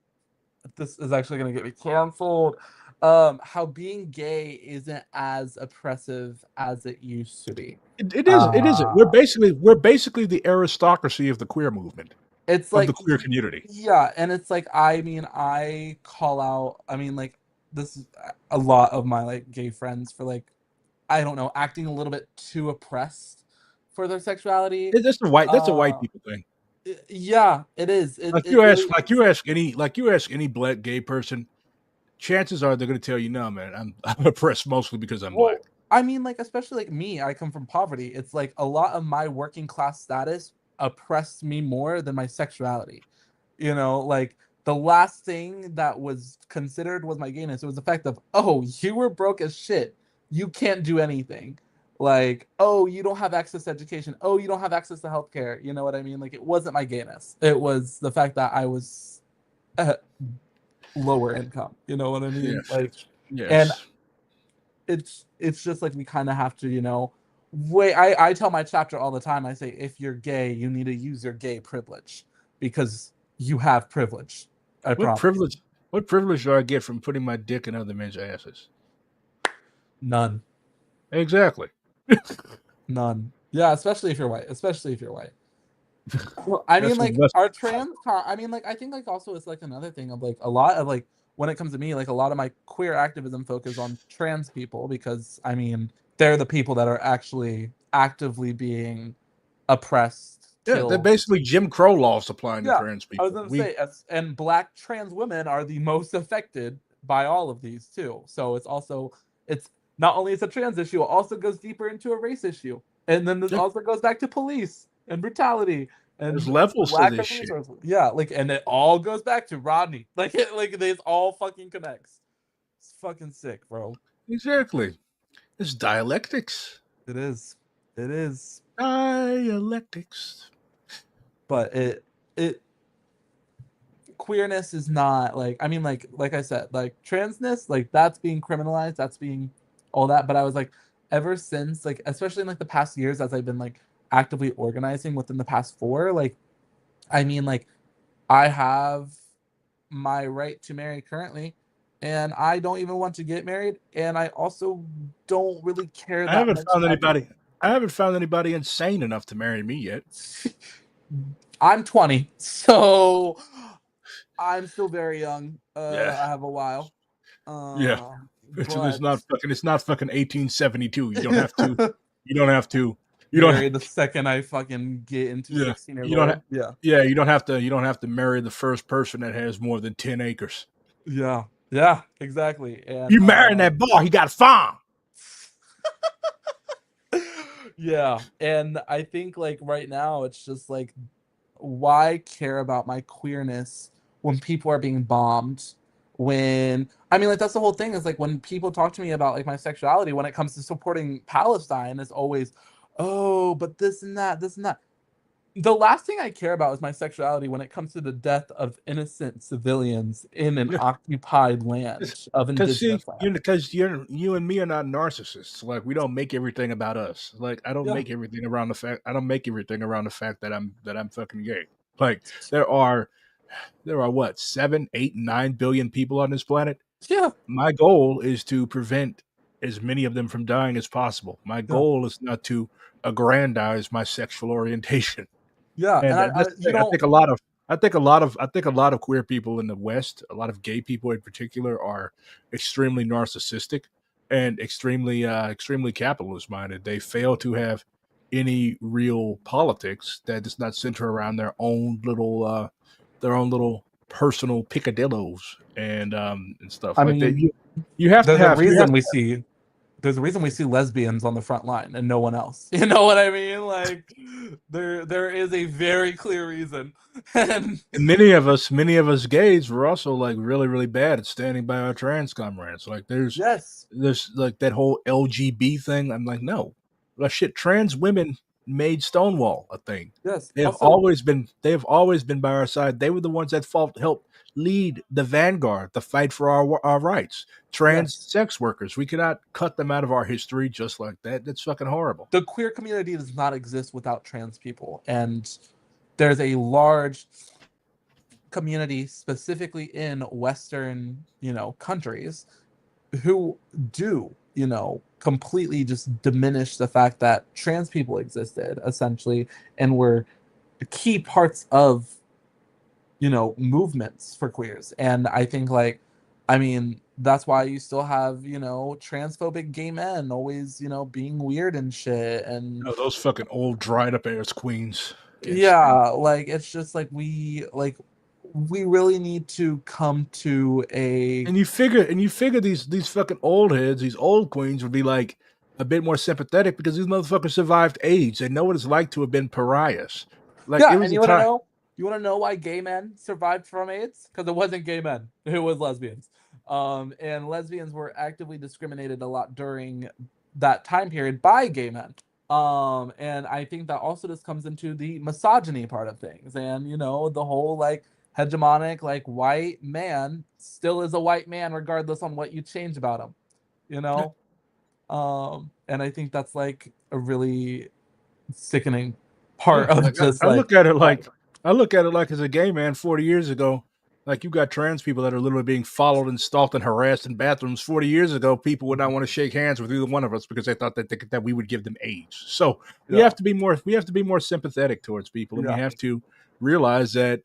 this is actually going to get me canceled. How being gay isn't as oppressive as it used to be. It isn't. We're basically the aristocracy of the queer movement. It's like the queer community. Yeah, and it's like I call out. like this is a lot of my like gay friends for like I don't know acting a little bit too oppressed for their sexuality. That's a white people thing. Yeah, it is. You ask any black gay person, chances are they're going to tell you, no, man, I'm oppressed mostly because I'm black. Especially like me, I come from poverty. It's like a lot of my working class status oppressed me more than my sexuality. Like the last thing that was considered was my gayness. It was the fact of, oh, you were broke as shit. You can't do anything. Like, oh, you don't have access to education. Oh, you don't have access to healthcare. You know what I mean? Like, it wasn't my gayness. It was the fact that I was lower income. You know what I mean? Yes. Like, yes. And it's just like we kind of have to, wait. I tell my chapter all the time. I say, if you're gay, you need to use your gay privilege because you have privilege. What privilege do I get from putting my dick in other men's asses? None. Exactly. None. Yeah, especially if you're white. Well, I mean, like our trans. I mean, like I think like also it's like another thing of like a lot of like when it comes to me, like a lot of my queer activism focus on trans people because I mean they're the people that are actually actively being oppressed. Yeah, they're basically Jim Crow laws applying to trans people. I was going to say, and black trans women are the most affected by all of these too. So it's not only it's a trans issue, it also goes deeper into a race issue, and then this also goes back to police and brutality. And there's levels to this shit. Yeah, like, and it all goes back to Rodney. Like, it all fucking connects. It's fucking sick, bro. Exactly. It's dialectics. It is. Dialectics. But it queerness is not like like I said, like transness, like that's being criminalized, that's being all that. But I was like, ever since like especially in like the past years as I've been like actively organizing within the past 4, like I have my right to marry currently, and I don't even want to get married, and I also don't really care that much. I haven't found anybody insane enough to marry me yet. I'm 20, so I'm still very young. I have a while. It's not fucking 1872. You don't have to. You marry the second I fucking get into 16 years old. You don't have to marry the first person that has more than 10 acres. Yeah, exactly. And you marrying that boy, he got a farm. Yeah, and I think like right now it's just like, why care about my queerness when people are being bombed? When like that's the whole thing is like when people talk to me about like my sexuality when it comes to supporting Palestine, it's always, oh, but this and that. The last thing I care about is my sexuality when it comes to the death of innocent civilians in an occupied land of indigenous land. Because you and me are not narcissists. Like, we don't make everything about us. Like, I don't make everything around the fact. I don't make everything around the fact that I'm fucking gay. Like, there are what, 7, 8, 9 billion people on this planet. Yeah. My goal is to prevent as many of them from dying as possible. My goal is not to aggrandize my sexual orientation. Yeah, And and that's the thing. I think a lot of queer people in the West, a lot of gay people in particular, are extremely narcissistic and extremely capitalist minded. They fail to have any real politics that does not center around their own little personal picadillos and stuff I like that. mean, You have to there's a have reason we see lesbians on the front line and no one else. You know what I mean? Like, there is a very clear reason. And many of us gays were also like really, really bad at standing by our trans comrades. Like, there's like that whole LGB thing. I'm like, no, like, shit. Trans women made Stonewall a thing. Yes, They have always been by our side. They were the ones that helped lead the vanguard, the fight for our rights. Trans sex workers, we cannot cut them out of our history just like that. That's fucking horrible. The queer community does not exist without trans people, and there's a large community specifically in Western, countries who do, completely just diminish the fact that trans people existed essentially and were key parts of, movements for queers. And I think that's why you still have, transphobic gay men always, being weird and shit. And those fucking old dried up ass queens. Like, it's just like we really need to come to a. And you figure these fucking old heads, these old queens would be like a bit more sympathetic because these motherfuckers survived AIDS. They know what it's like to have been pariahs. Like, yeah, and you want to know why gay men survived from AIDS? Because it wasn't gay men; it was lesbians. And lesbians were actively discriminated a lot during that time period by gay men. And I think that also just comes into the misogyny part of things, and the whole like hegemonic like white man still is a white man regardless on what you change about him, and I think that's like a really sickening part of just I look at it like as a gay man 40 years ago. Like, you got trans people that are literally being followed and stalked and harassed in bathrooms. 40 years ago, people would not want to shake hands with either one of us because they thought that we would give them AIDS. So we have to be more sympathetic towards people, and we have to realize that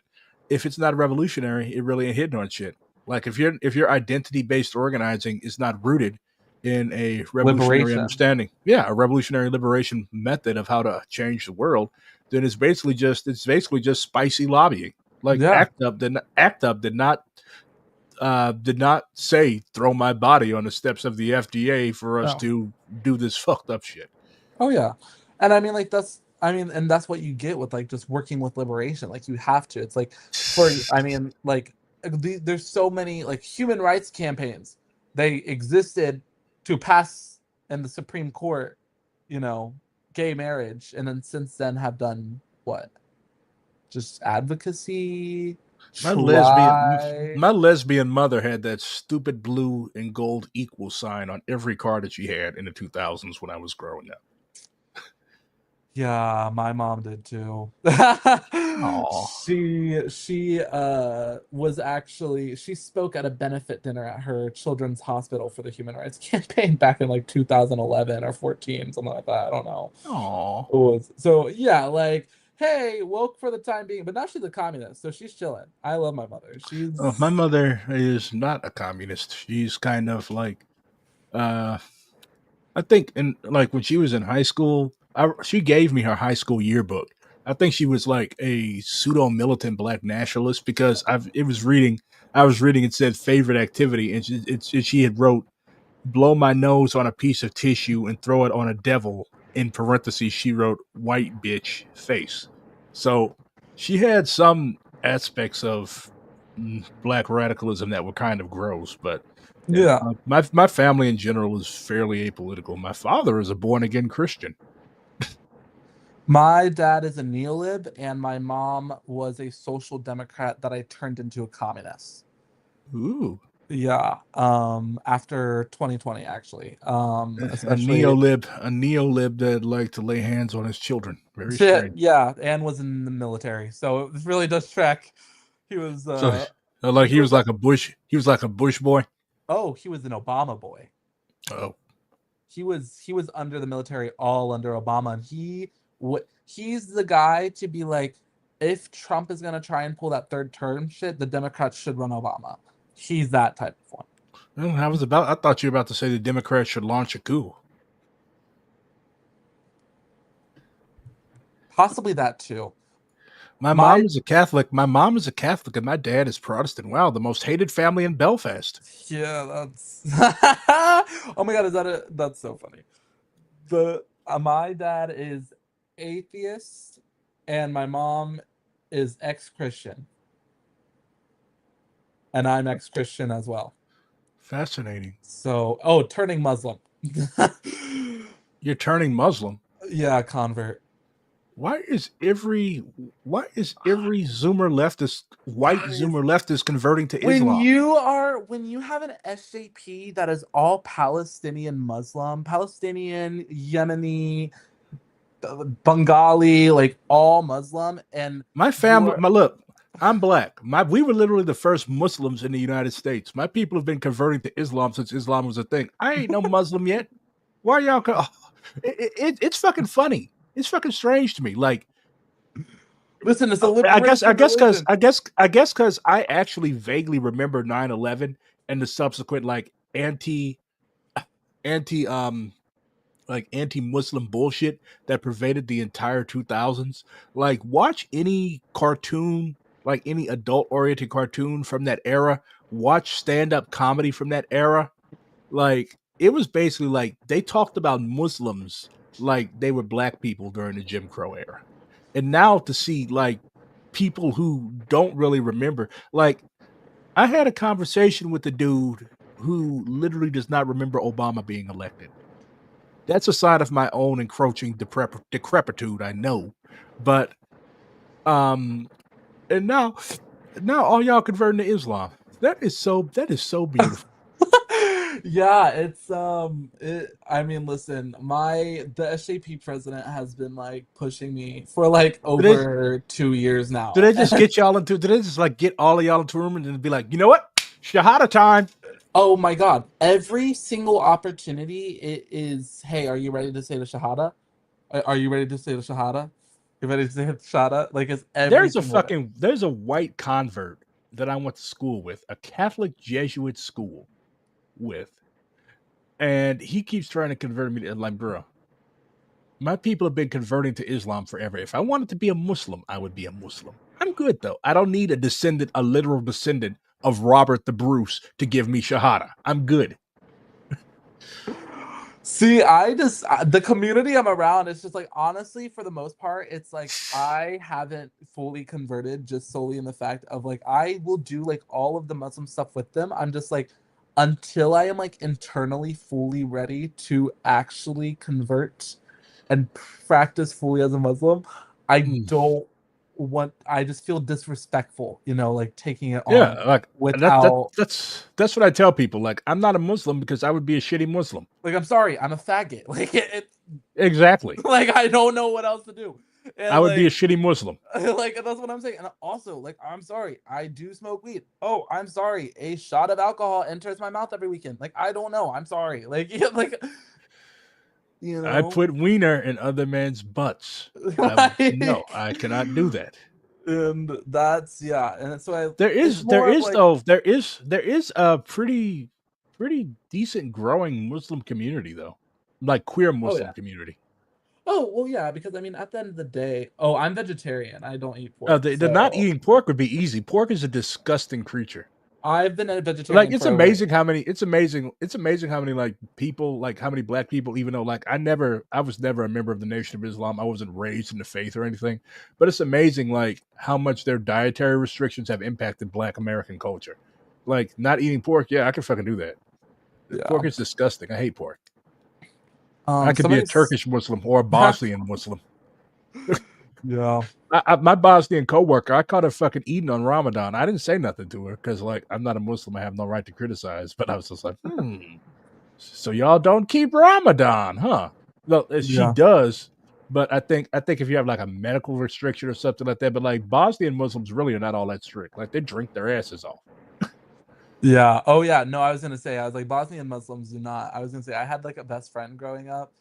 if it's not revolutionary, it really ain't hitting on shit. Like, if your identity based organizing is not rooted in a revolutionary understanding, a revolutionary liberation method of how to change the world, then it's basically just spicy lobbying. Like, ACT UP did not say throw my body on the steps of the FDA for us to do this fucked up shit. Oh yeah, and I mean like and that's what you get with like just working with liberation. Like, you have to. It's like there's so many like human rights campaigns. They existed to pass in the Supreme Court, gay marriage, and then since then have done what? Just advocacy. My lesbian mother had that stupid blue and gold equal sign on every car that she had in the 2000s when I was growing up. Yeah, my mom did too. She spoke at a benefit dinner at her children's hospital for the Human Rights Campaign back in like 2011 or 14, something like that. I don't know. So yeah, like, hey, woke for the time being, but now she's a communist, so she's chilling. I love my mother. My mother is not a communist. She's kind of like, I think, when she was in high school, she gave me her high school yearbook. I think she was like a pseudo militant black nationalist because I was reading it said favorite activity, and she had wrote blow my nose on a piece of tissue and throw it on a devil. In parentheses, she wrote white bitch face. So she had some aspects of black radicalism that were kind of gross, but my family in general is fairly apolitical. My father is a born again Christian. My dad is a neolib, and my mom was a social democrat that I turned into a communist. Ooh. Yeah. After 2020, actually. Especially a neolib that liked to lay hands on his children. Very strange. yeah, and was in the military, so it really does track. He was So, like he was like a Bush. He was like a Bush boy. Oh, he was an Obama boy. Oh. He was under the military, all under Obama, and he's the guy to be like, if Trump is gonna try and pull that third term shit, the Democrats should run Obama. He's that type of one. Well, I thought you were about to say the Democrats should launch a coup. Possibly that too. My mom is a Catholic. My mom is a Catholic, and my dad is Protestant. Wow, the most hated family in Belfast. Yeah, that's. Oh my god, that's so funny. My dad is atheist, and my mom is ex-Christian, and I'm ex-Christian as well. Fascinating. So, turning Muslim. You're turning Muslim? Yeah, convert. Why is every Zoomer leftist, white Zoomer leftist converting to Islam? When you have an SJP that is all Palestinian Muslim, Palestinian, Yemeni, Bengali, like all Muslim, and my family, look, I'm black. We were literally the first Muslims in the United States. My people have been converting to Islam since Islam was a thing. I ain't no Muslim yet. Why are y'all? It's fucking funny. It's fucking strange to me. Like, listen, it's a I guess because I actually vaguely remember 9/11 and the subsequent like anti-Muslim bullshit that pervaded the entire 2000s. Like, watch any cartoon, like any adult-oriented cartoon from that era. Watch stand-up comedy from that era. Like, it was basically like they talked about Muslims like they were black people during the Jim Crow era. And now to see like people who don't really remember, like I had a conversation with a dude who literally does not remember Obama being elected. That's a sign of my own encroaching decrepitude, I know. But and now all y'all converting to Islam. That is so beautiful. Yeah, it's I mean, listen, the SJP president has been like pushing me for like over 2 years now. Did they just get y'all into? Did they just like get all of y'all into a room and then be like, you know what, Shahada time? Oh my god! Every single opportunity, it is. Hey, are you ready to say the Shahada? Are you ready to say the Shahada? You ready to say the Shahada? Like, it's every. There's a white convert that I went to school with, a Catholic Jesuit school with, and he keeps trying to convert me to Islam, bro. My people have been converting to Islam forever. If I wanted to be a Muslim, I would be a Muslim. I'm good though. I don't need a literal descendant of Robert the Bruce to give me Shahada. I'm good. See, the community I'm around, it's just like, honestly, for the most part, it's like I haven't fully converted just solely in the fact of like, I will do like all of the Muslim stuff with them. I'm just like, until I am like internally fully ready to actually convert and practice fully as a Muslim, I just feel disrespectful, like taking it on. Like without that's what I tell people. Like, I'm not a Muslim because I would be a shitty Muslim. Like, I'm sorry, I'm a faggot. Like exactly. Like, I don't know what else to do. And I would be a shitty Muslim. Like, that's what I'm saying. And also, like, I'm sorry, I do smoke weed. Oh, I'm sorry, a shot of alcohol enters my mouth every weekend. Like, I don't know. I'm sorry. Like, I put wiener in other men's butts. No, I cannot do that. And that's and so there is a pretty decent growing Muslim community though, like queer Muslim community. Oh, well, yeah, because I mean, at the end of the day, I'm vegetarian. I don't eat pork. The not eating pork would be easy. Pork is a disgusting creature. I've been a vegetarian. Like, it's amazing how many like people, like how many black people, even though like I was never a member of the Nation of Islam. I wasn't raised in the faith or anything, but it's amazing like how much their dietary restrictions have impacted Black American culture. Like, not eating pork, I can fucking do that. Yeah. Pork is disgusting. I hate pork. I could be a Turkish Muslim or a Bosnian Muslim. Yeah. My Bosnian coworker, I caught her fucking eating on Ramadan. I didn't say nothing to her because, like, I'm not a Muslim. I have no right to criticize. But I was just like, so y'all don't keep Ramadan, huh? No, she does. But I think if you have like a medical restriction or something like that, but like Bosnian Muslims really are not all that strict. Like they drink their asses off. Yeah. Oh yeah. No, I was gonna say, I was like, Bosnian Muslims do not. I was gonna say I had like a best friend growing up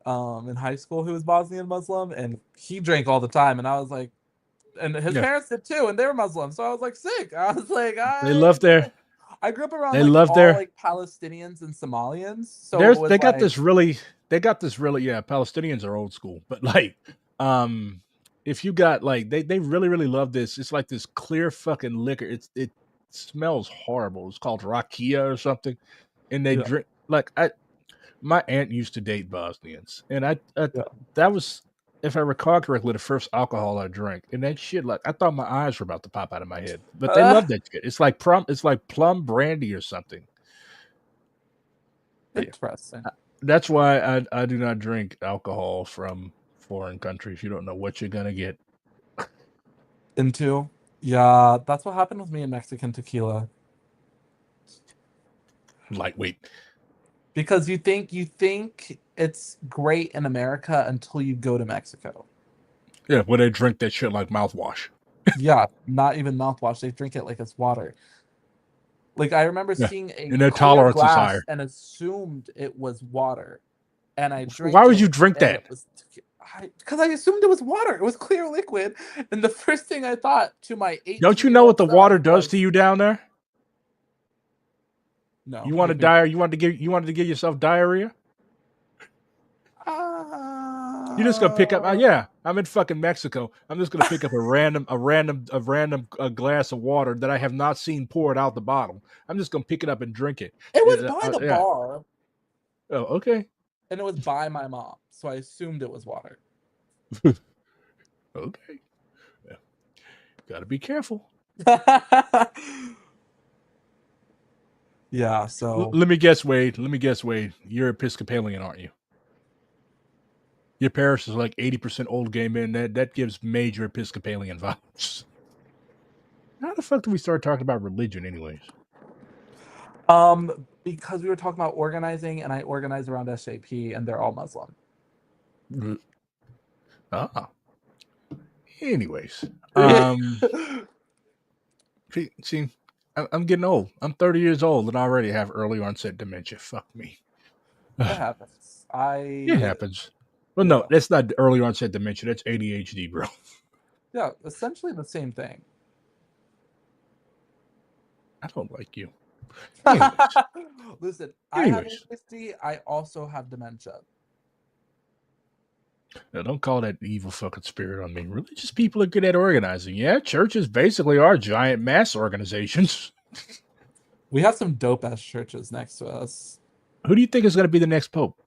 in high school who was Bosnian Muslim, and he drank all the time, and I was like, and his parents did too, and they were Muslim. So I was like, sick. I was like, They love their I grew up around they like love all their like Palestinians and Somalians. So it was they got like, this really Palestinians are old school, but like if you got like they really love this. It's like this clear fucking liquor. It smells horrible. It's called rakia or something. And they drink like my aunt used to date Bosnians, and that was, if I recall correctly, the first alcohol I drank. And that shit, like I thought my eyes were about to pop out of my head. But they love that shit. It's like plum brandy or something. interesting. That's why I do not drink alcohol from foreign countries. You don't know what you're gonna get into. Yeah, that's what happened with me in Mexican tequila. Lightweight. Because you think it's great in America until you go to Mexico. Yeah, where they drink that shit like mouthwash. Yeah, not even mouthwash. They drink it like it's water. Like I remember seeing a and their clear tolerance glass is higher. and assumed it was water, and I drank. Why would you drink that? Because I assumed it was water. It was clear liquid, and the first thing I thought to my 18-year-old Don't you know what the water does was, to you down there? No. You want to die? You wanted to give yourself diarrhea? You're just gonna pick up. Yeah, I'm in fucking Mexico. I'm just gonna pick up a random glass of water that I have not seen poured out the bottle. I'm just gonna pick it up and drink it. It was by the bar. Oh, okay. And it was by my mom, so I assumed it was water. Okay. Yeah. Gotta be careful. Yeah. So let me guess, Wade. You're Episcopalian, aren't you? Your parish is like 80% old gay men. That gives major Episcopalian vibes. How the fuck do we start talking about religion, anyways? Because we were talking about organizing, and I organize around SAP, and they're all Muslim. Anyways, see, I'm getting old. I'm 30 years old and I already have early onset dementia. Fuck me. It happens. It happens. Well, no, that's not early onset dementia. That's ADHD, bro. Yeah, essentially the same thing. I don't like you. Listen, I have ADHD. I also have dementia. Now, don't call that evil fucking spirit on me. Religious people are good at organizing. Yeah, churches basically are giant mass organizations. We have some dope-ass churches next to us. Who do you think is going to be the next pope?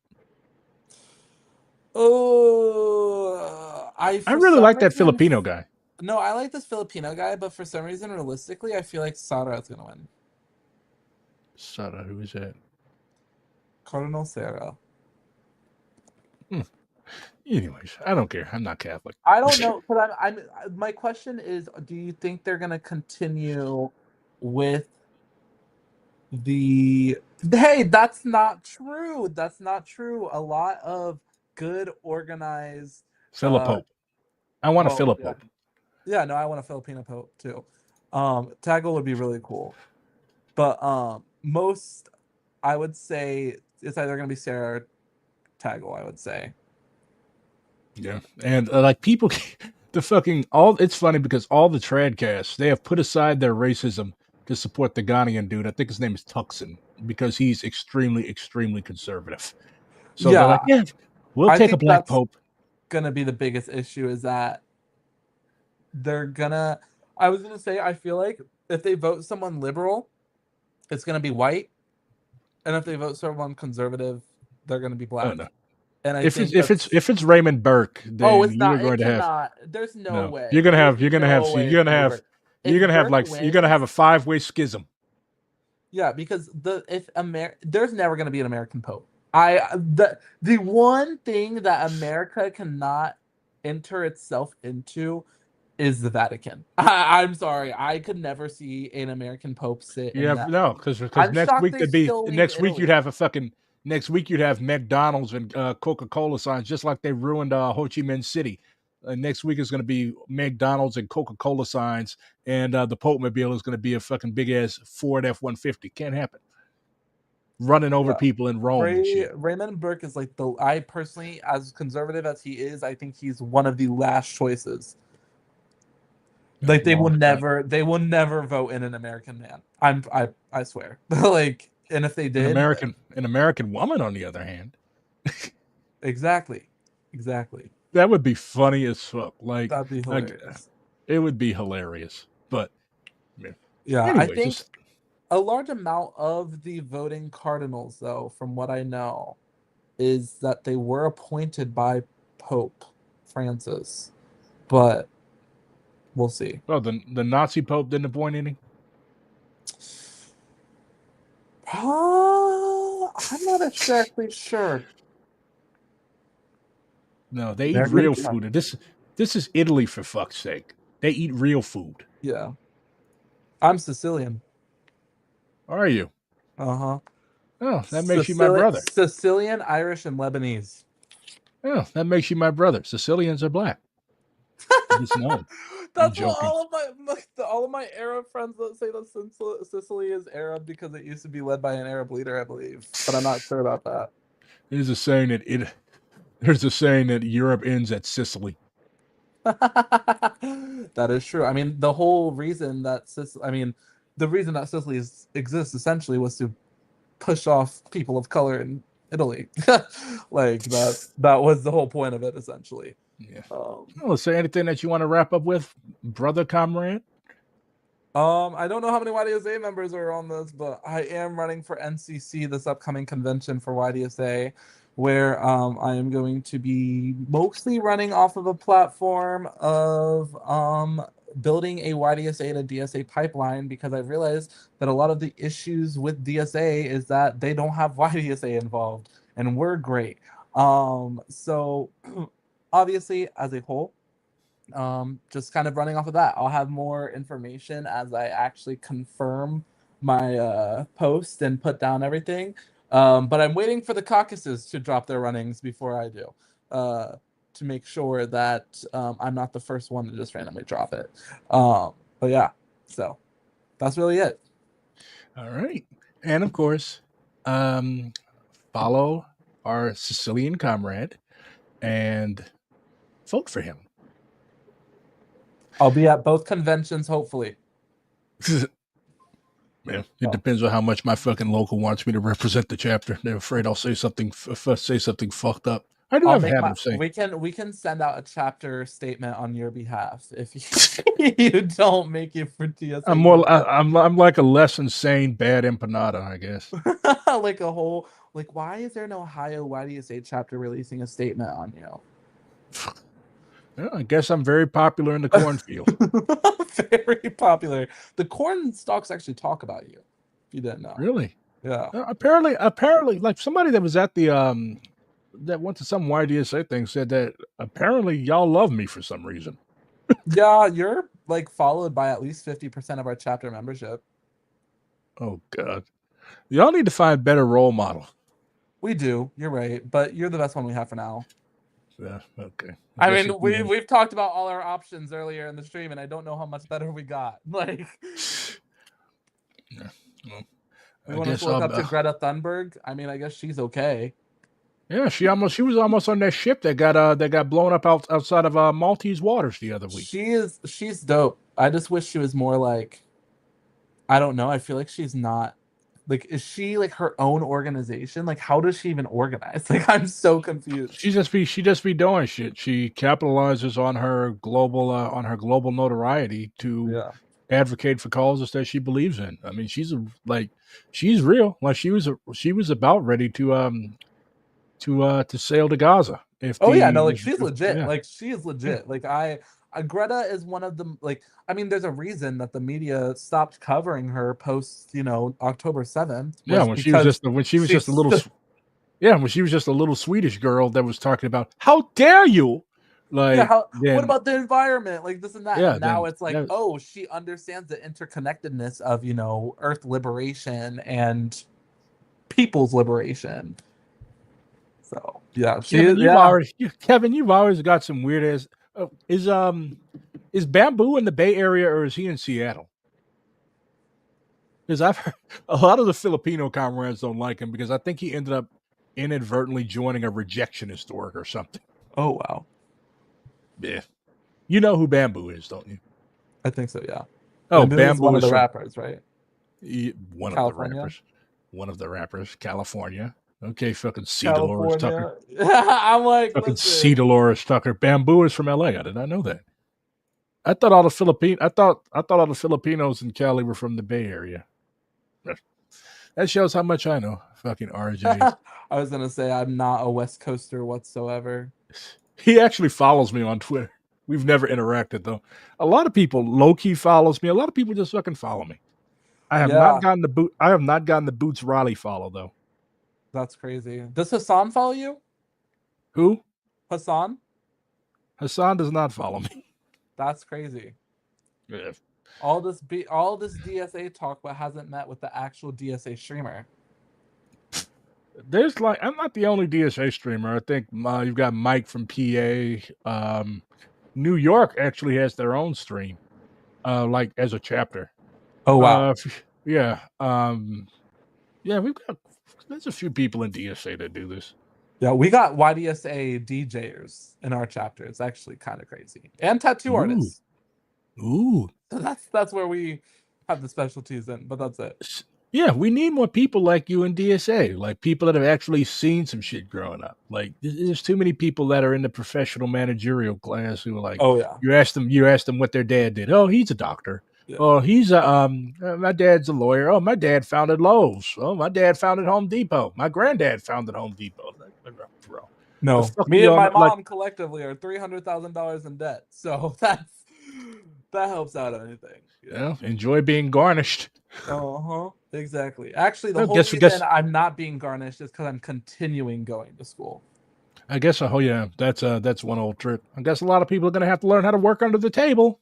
Oh, I really like that Filipino guy. No, I like this Filipino guy, but for some reason, realistically, I feel like Sara is going to win. Sara, who is that? Cardinal Sarah. Anyways, I don't care. I'm not Catholic. I don't know, but my question is, do you think they're going to continue with the... Hey, that's not true. That's not true. A lot of good organized... Philip-Pope. I want a Philip-Pope. Yeah, no, I want a Filipino pope too. Tagle would be really cool. But most, I would say, it's either going to be Sarah or Tagle, I would say. Yeah, and like people, it's funny because all the tradcasts, they have put aside their racism to support the Ghanaian dude. I think his name is Tucson, because he's extremely, extremely conservative. So they're like, yeah, we'll take a black pope. Gonna be the biggest issue is that they're gonna... I was gonna say, I feel like if they vote someone liberal, it's gonna be white, and if they vote someone conservative, they're gonna be black. Oh, no. And if it's Raymond Burke, then it's not. You're going to have. There's no way. You're gonna have a five-way schism. Yeah, because there's never gonna be an American pope. The one thing that America cannot enter itself into is the Vatican. I'm sorry, I could never see an American Pope sit in that. No, because I'm next shocked week they there'd be still leave next week Italy. you'd have a fucking next week you'd have McDonald's and Coca-Cola signs, just like they ruined Ho Chi Minh City. Next week is going to be McDonald's and Coca-Cola signs, and the Pope Mobile is going to be a fucking big ass Ford F-150. Can't happen. Running over people in Rome and shit. Raymond Burke is like I personally, as conservative as he is, I think he's one of the last choices. Like they will never vote in an American man. I swear. Like, and if they did, an American woman, on the other hand. Exactly. That would be funny as fuck. Like, that'd be hilarious. It would be hilarious. But yeah, anyway, I think a large amount of the voting cardinals, though, from what I know, is that they were appointed by Pope Francis, but we'll see. Oh, the Nazi Pope didn't appoint any? I'm not exactly sure. No, they eat real food. This is Italy, for fuck's sake. They eat real food. Yeah. I'm Sicilian. Are you? Uh-huh. Oh, that makes you my brother. Sicilian, Irish, and Lebanese. Oh, that makes you my brother. Sicilians are black. Just know. That's what all of my Arab friends that say that Sicily is Arab because it used to be led by an Arab leader, I believe. But I'm not sure about that. There's a saying that Europe ends at Sicily. That is true. I mean, the whole reason that Sicily exists essentially was to push off people of color in Italy. Like that was the whole point of it, essentially. Yeah. Is there anything that you want to wrap up with, brother comrade? I don't know how many YDSA members are on this, but I am running for NCC this upcoming convention for YDSA, where I am going to be mostly running off of a platform of building a YDSA to DSA pipeline, because I realized that a lot of the issues with DSA is that they don't have YDSA involved, and we're great. So obviously, as a whole, just kind of running off of that. I'll have more information as I actually confirm my post and put down everything. But I'm waiting for the caucuses to drop their runnings before I do, to make sure that I'm not the first one to just randomly drop it. But yeah, so that's really it. All right. And of course, follow our Sicilian comrade and vote for him. I'll be at both conventions, hopefully. Yeah, it depends on how much my fucking local wants me to represent the chapter. They're afraid I'll say something fucked up. I do have a habit of saying. We can send out a chapter statement on your behalf if you don't make it for TSA. I'm like a less insane bad empanada, I guess. Like a whole, like, why is there an Ohio YDSA chapter releasing a statement on you? Well, I guess I'm very popular in the cornfield. Very popular. The corn stalks actually talk about you, if you didn't know. Really? Yeah. Apparently, like somebody that was at the that went to some YDSA thing said that apparently y'all love me for some reason. Yeah, you're like followed by at least 50% of our chapter membership. Oh God, y'all need to find better role model. We do. You're right, but you're the best one we have for now. Yeah. Okay. I mean, we've talked about all our options earlier in the stream, and I don't know how much better we got. Like, yeah. Well, we want to look up to Greta Thunberg. I mean, I guess she's okay. Yeah, she was almost on that ship that got blown up outside of Maltese waters the other week. She's dope. I just wish she was more like, I don't know. I feel like she's not. Like, is she like her own organization? Like, how does she even organize? Like, I'm so confused. She just be doing shit. She capitalizes on her global notoriety to advocate for causes that she believes in. I mean, she's real. Like she was about ready to sail to Gaza. She's legit. Yeah. Like she is legit. Yeah. Like Greta is one of them. Like, I mean, there's a reason that the media stopped covering her post, October 7th. Yeah, when she was just a little Swedish girl that was talking about, how dare you Like, yeah, then, what about the environment? Like this and that. Yeah, And now then, it's like, oh, she understands the interconnectedness of, Earth liberation and people's liberation. So yeah, Kevin, you've always got some weird ass. Is Bamboo in the Bay Area or is he in Seattle? Because I've heard a lot of the Filipino comrades don't like him because I think he ended up inadvertently joining a rejectionist org or something. Oh wow. Yeah, you know who Bamboo is, don't you? I think so. Yeah. Oh, Bamboo is one of the from rappers, right? one California? of the rappers, California. Okay, fucking C. Dolores Tucker. I'm like, Fucking listen. C. Dolores Tucker. Bamboo is from LA. I did not know that. I thought all the Filipinos in Cali were from the Bay Area. That shows how much I know. Fucking RJ. I was gonna say I'm not a West Coaster whatsoever. He actually follows me on Twitter. We've never interacted though. A lot of people low key follows me. A lot of people just fucking follow me. I have not gotten the Boots Riley follow though. That's crazy. Does Hassan follow you? Who? Hassan? Hassan does not follow me. That's crazy. Yeah. All this DSA talk, but hasn't met with the actual DSA streamer. There's I'm not the only DSA streamer. I think you've got Mike from PA. New York actually has their own stream, like as a chapter. Oh wow. Yeah. There's a few people in DSA that do this. Yeah, we got YDSA DJers in our chapter. It's actually kind of crazy. And tattoo artists. Ooh. So that's where we have the specialties in, but that's it. Yeah, we need more people like you in DSA, like people that have actually seen some shit growing up. Like, there's too many people that are in the professional managerial class who are like, oh yeah, you ask them what their dad did. Oh, he's a doctor. Yeah. Oh, he's my dad's a lawyer. Oh, my dad founded Lowe's. Oh, my dad founded Home Depot. My granddad founded Home Depot. Bro, no, me and my mom collectively are $300,000 in debt. So that helps out anything. Yeah, enjoy being garnished. Exactly. Actually, the whole reason I'm not being garnished is because I'm continuing going to school. I guess. Oh yeah, that's one old trick. I guess a lot of people are gonna have to learn how to work under the table.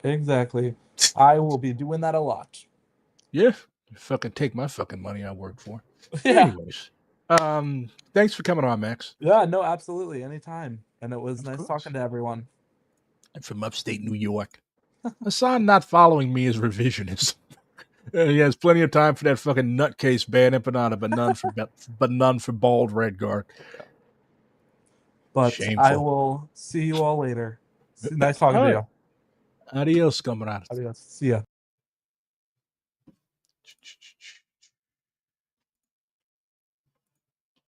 Exactly. I will be doing that a lot. Yeah, you fucking take my fucking money I worked for. Yeah. Anyways, thanks for coming on, Max. Yeah, no, absolutely, anytime. And it was nice talking to everyone. I'm from upstate New York. Hassan not following me is revisionism. He has plenty of time for that fucking nutcase bad empanada, but none for bald Redguard. But shameful. I will see you all later. Nice talking to you. Adios, comrade. Adios. See ya.